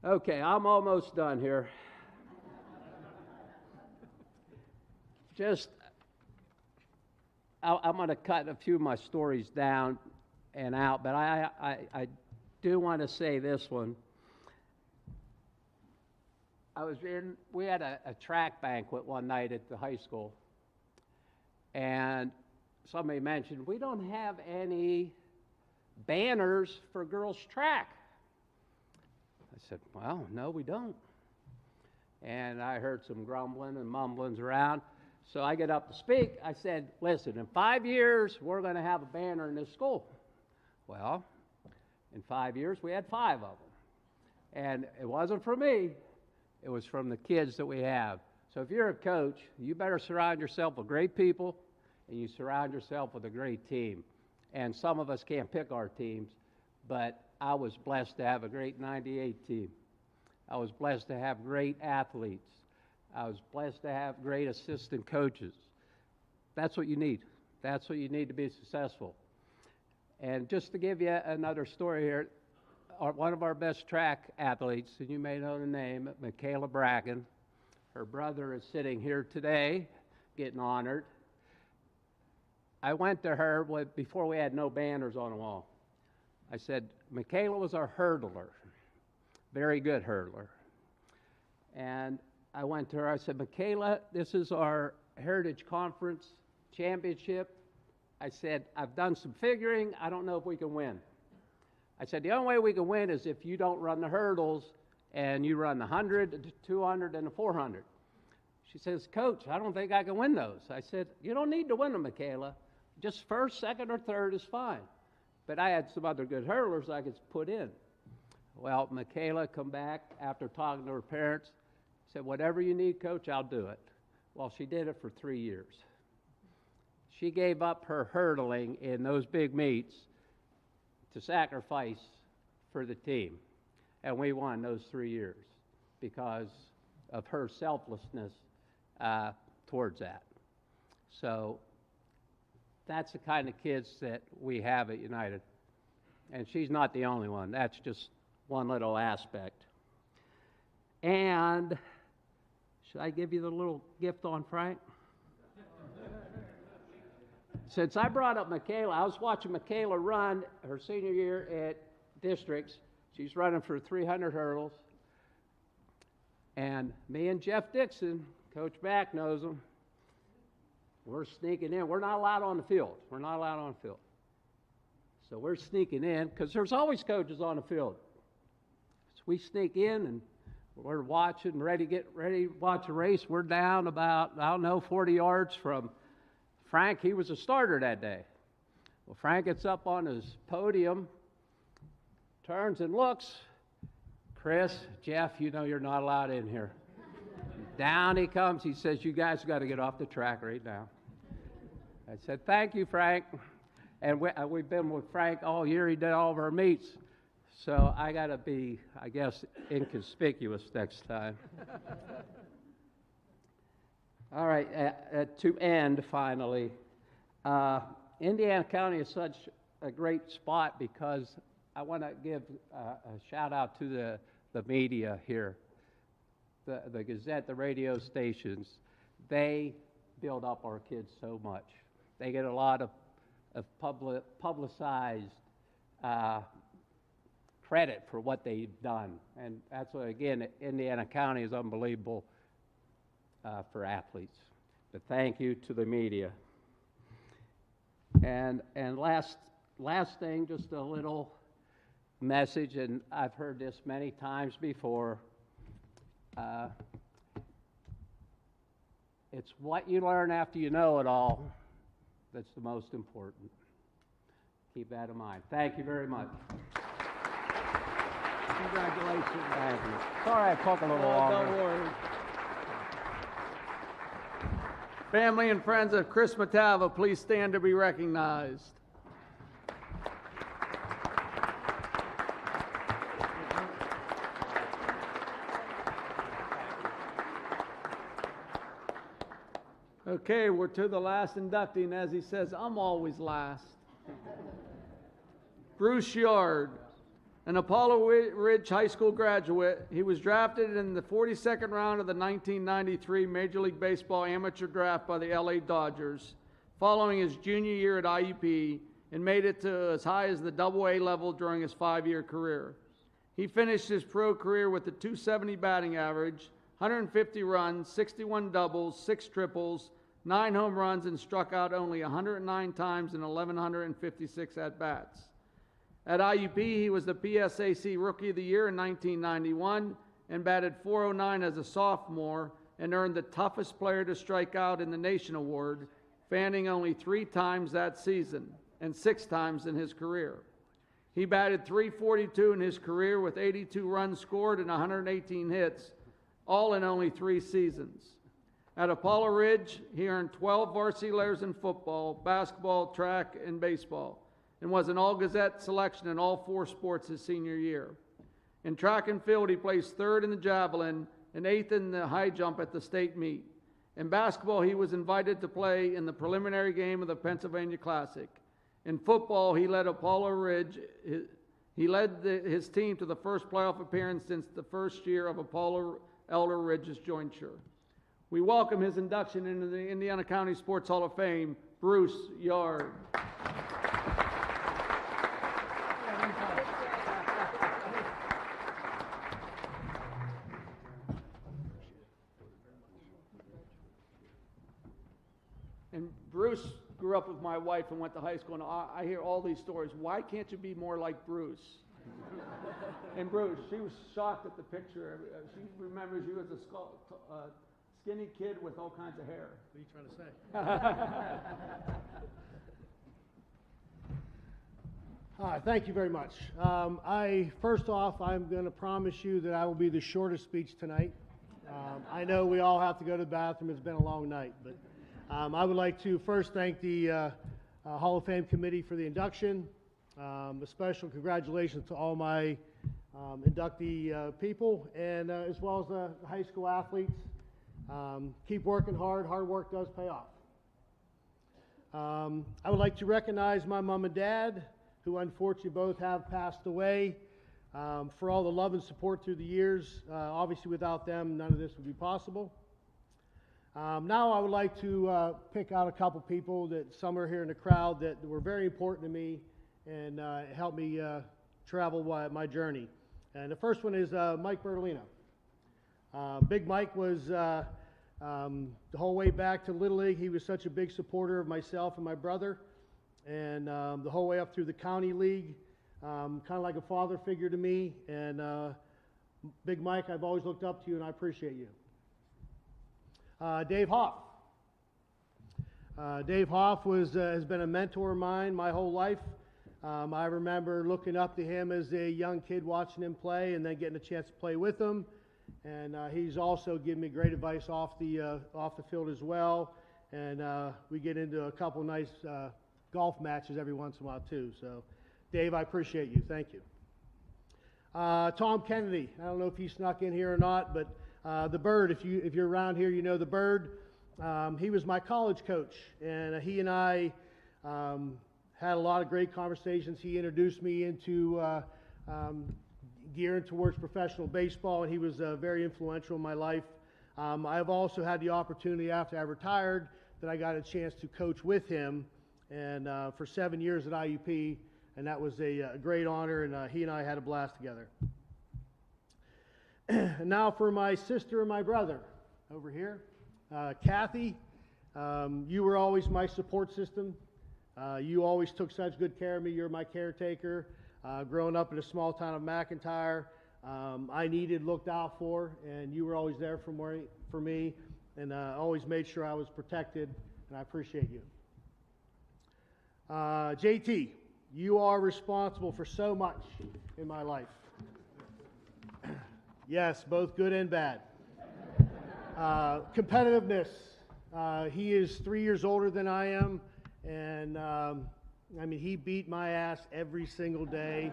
Okay, I'm almost done here. I'm going to cut a few of my stories down and out, but I do want to say this one. We had a track banquet one night at the high school, and somebody mentioned, we don't have any banners for girls track. I said, well, no, we don't. And I heard some grumbling and mumblings around. So I get up to speak. I said, listen, in 5 years, we're going to have a banner in this school. Well, in 5 years, we had 5 of them. And it wasn't for me. It was from the kids that we have. So if you're a coach, you better surround yourself with great people, and you surround yourself with a great team. And some of us can't pick our teams, but I was blessed to have a great 98 team. I was blessed to have great athletes. I was blessed to have great assistant coaches. That's what you need. That's what you need to be successful. And just to give you another story here, one of our best track athletes, and you may know the name, Michaela Bracken. Her brother is sitting here today, getting honored. I went to her before we had no banners on the wall. I said, Michaela was our hurdler, very good hurdler. And I went to her, I said, Michaela, this is our Heritage Conference Championship. I said, I've done some figuring, I don't know if we can win. I said, the only way we can win is if you don't run the hurdles and you run the 100, the 200, and the 400. She says, Coach, I don't think I can win those. I said, you don't need to win them, Michaela. Just first, second, or third is fine. But I had some other good hurlers I could put in. Well, Michaela come back after talking to her parents, said, whatever you need, Coach, I'll do it. Well, she did it for 3 years. She gave up her hurdling in those big meets to sacrifice for the team. And we won those 3 years because of her selflessness towards that. So that's the kind of kids that we have at United. And she's not the only one. That's just one little aspect. And should I give you the little gift on Frank? Since I brought up Michaela, I was watching Michaela run her senior year at districts. She's running for 300 hurdles. And me and Jeff Dixon, Coach Mack knows him, we're sneaking in. We're not allowed on the field. We're not allowed on the field. So we're sneaking in because there's always coaches on the field. So we sneak in and we're watching, ready to watch a race. We're down about, 40 yards from Frank. He was a starter that day. Well, Frank gets up on his podium, turns and looks. Chris, Jeff, you know you're not allowed in here. Down he comes. He says, you guys got to get off the track right now. I said, thank you, Frank. And we've been with Frank all year. He did all of our meets. So I got to be, I guess, inconspicuous next time. All right, to end finally, Indiana County is such a great spot because I want to give a shout out to the media here, the Gazette, the radio stations. They build up our kids so much. They get a lot of publicized credit for what they've done. And that's what, again, Indiana County is unbelievable for athletes. But thank you to the media. And last thing, just a little message, and I've heard this many times before. It's what you learn after you know it all that's the most important. Keep that in mind. Thank you very much. Congratulations. Thank you. Sorry I took a little longer. Don't worry. Family and friends of Chris Matava, please stand to be recognized. Okay, we're to the last inductee, and as he says, I'm always last. Bruce Yard, an Apollo Ridge High School graduate. He was drafted in the 42nd round of the 1993 Major League Baseball amateur draft by the LA Dodgers, following his junior year at IUP, and made it to as high as the AA level during his 5-year career. He finished his pro career with a .270 batting average, 150 runs, 61 doubles, 6 triples, 9 home runs, and struck out only 109 times in 1,156 at-bats. At IUP, he was the PSAC Rookie of the Year in 1991 and batted .409 as a sophomore and earned the Toughest Player to Strike Out in the Nation award, fanning only 3 times that season and 6 times in his career. He batted .342 in his career with 82 runs scored and 118 hits, all in only 3 seasons. At Apollo Ridge, he earned 12 varsity letters in football, basketball, track, and baseball, and was an All-Gazette selection in all 4 sports his senior year. In track and field, he placed 3rd in the javelin and 8th in the high jump at the state meet. In basketball, he was invited to play in the preliminary game of the Pennsylvania Classic. In football, he led Apollo Ridge. He led his team to the first playoff appearance since the first year of Apollo Elder Ridge's jointure. We welcome his induction into the Indiana County Sports Hall of Fame, Bruce Yard. And Bruce grew up with my wife and went to high school, and I hear all these stories. Why can't you be more like Bruce? And Bruce, she was shocked at the picture. She remembers you as a skinny kid with all kinds of hair. What are you trying to say? Hi, thank you very much. First off, I'm going to promise you that I will be the shortest speech tonight. I know we all have to go to the bathroom. It's been a long night, but I would like to first thank the Hall of Fame committee for the induction. A special congratulations to all my inductee people, and as well as the high school athletes. Keep working hard. Hard work does pay off. I would like to recognize my mom and dad, who unfortunately both have passed away, for all the love and support through the years. Obviously, without them, none of this would be possible. Now I would like to pick out a couple people that some are here in the crowd that were very important to me and helped me travel my journey. And the first one is Mike Bertolino. Big Mike was the whole way back to Little League. He was such a big supporter of myself and my brother, and the whole way up through the county league, kind of like a father figure to me. And Big Mike, I've always looked up to you, and I appreciate you. Dave Hoff. Dave Hoff has been a mentor of mine my whole life. I remember looking up to him as a young kid, watching him play, and then getting a chance to play with him. And he's also given me great advice off the field as well. And we get into a couple nice golf matches every once in a while too. So, Dave, I appreciate you. Thank you. Tom Kennedy. I don't know if he snuck in here or not, but the Bird. If you're around here, you know the Bird. He was my college coach, and he and I had a lot of great conversations. He introduced me into gearing towards professional baseball, and he was very influential in my life. I've also had the opportunity after I retired that I got a chance to coach with him, and for 7 years at IUP, and that was a great honor, and he and I had a blast together. And now for my sister and my brother over here. Kathy, you were always my support system. You always took such good care of me. You're my caretaker. Growing up in a small town of McIntyre, I needed looked out for, and you were always there for me, and always made sure I was protected, and I appreciate you. JT, you are responsible for so much in my life. Yes, both good and bad. Competitiveness. He is 3 years older than I am, and I mean, he beat my ass every single day.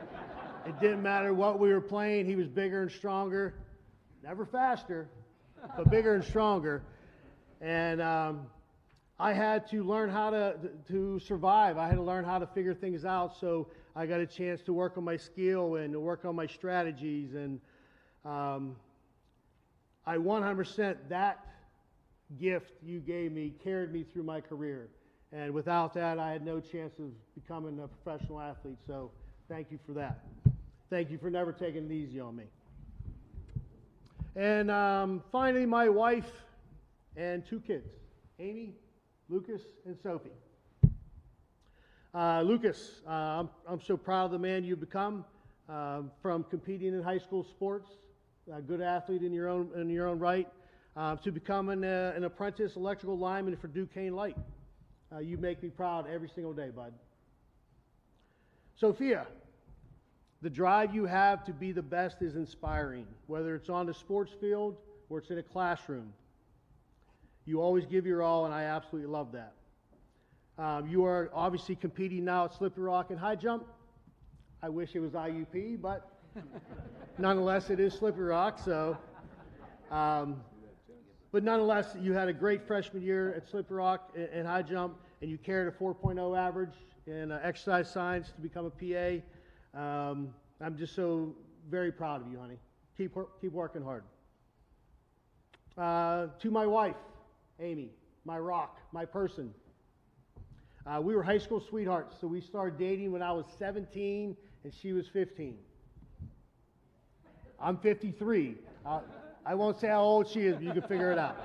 It didn't matter what we were playing. He was bigger and stronger. Never faster, but bigger and stronger. And I had to learn how to survive. I had to learn how to figure things out, so I got a chance to work on my skill and to work on my strategies. And I 100% that gift you gave me carried me through my career. And without that, I had no chance of becoming a professional athlete. So thank you for that. Thank you for never taking it easy on me. And finally, my wife and 2 kids, Amy, Lucas, and Sophie. Lucas, I'm so proud of the man you've become from competing in high school sports, a good athlete in your own right, to becoming an apprentice electrical lineman for Duquesne Light. You make me proud every single day, bud. Sophia, the drive you have to be the best is inspiring, whether it's on the sports field or it's in a classroom. You always give your all, and I absolutely love that. You are obviously competing now at Slippery Rock and high jump. I wish it was IUP, but nonetheless, it is Slippery Rock. So, but nonetheless, you had a great freshman year at Slippery Rock and high jump, and you carried a 4.0 average in exercise science to become a PA. I'm just so very proud of you, honey. Keep working hard. To my wife, Amy, my rock, my person. We were high school sweethearts, so we started dating when I was 17 and she was 15. I'm 53. I won't say how old she is, but you can figure it out.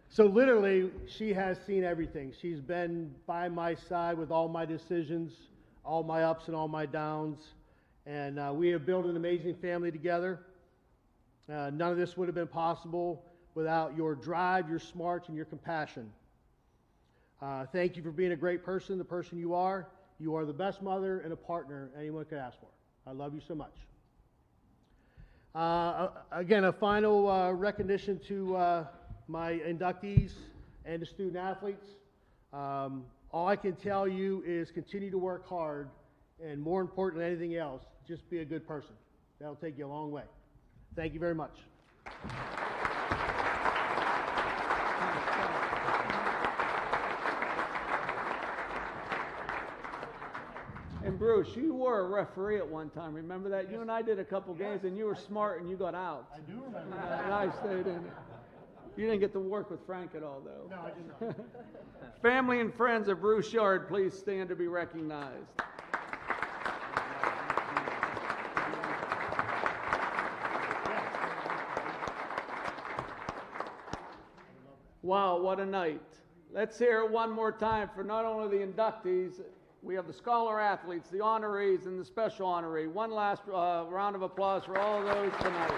So literally, she has seen everything. She's been by my side with all my decisions, all my ups and all my downs, and we have built an amazing family together. None of this would have been possible without your drive, your smarts, and your compassion. Thank you for being a great person, the person you are. You are the best mother and a partner anyone could ask for. I love you so much. Again, a final recognition to my inductees and the student athletes. All I can tell you is continue to work hard, and more important than anything else, just be a good person. That'll take you a long way. Thank you very much. And Bruce, you were a referee at one time. Remember that? You and I did a couple games, and you were smart, and you got out. I do remember And I stayed in. You didn't get to work with Frank at all, though. No, I did not. Family and friends of Bruce Yard, please stand to be recognized. Wow, what a night. Let's hear it one more time for not only the inductees, we have the scholar athletes, the honorees, and the special honoree. One last round of applause for all of those tonight.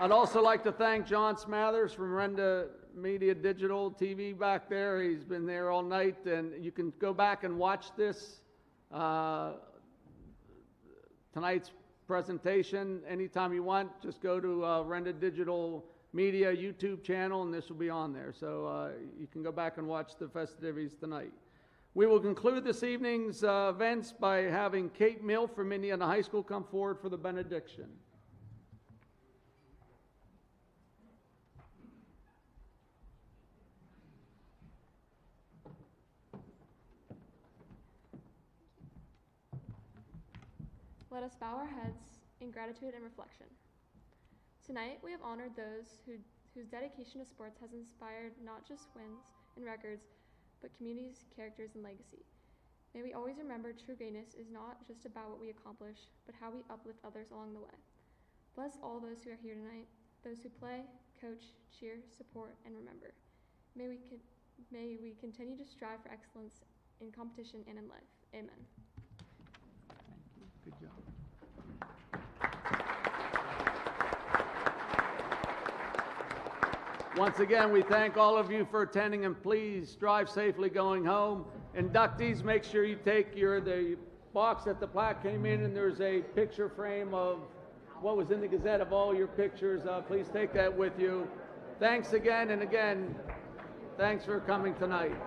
I'd also like to thank John Smathers from Renda Media Digital TV back there. He's been there all night, and you can go back and watch this tonight's presentation anytime you want. Just go to Renda Digital Media YouTube channel, and this will be on there. So you can go back and watch the festivities tonight. We will conclude this evening's events by having Kate Mill from Indiana High School come forward for the benediction. Let us bow our heads in gratitude and reflection. Tonight, we have honored those whose dedication to sports has inspired not just wins and records, but communities, characters, and legacy. May we always remember true greatness is not just about what we accomplish, but how we uplift others along the way. Bless all those who are here tonight, those who play, coach, cheer, support, and remember. May we continue to strive for excellence in competition and in life. Amen. Good job. Once again, we thank all of you for attending, and please drive safely going home. Inductees, make sure you take the box that the plaque came in, and there's a picture frame of what was in the Gazette of all your pictures. Please take that with you. Thanks again, and again, thanks for coming tonight.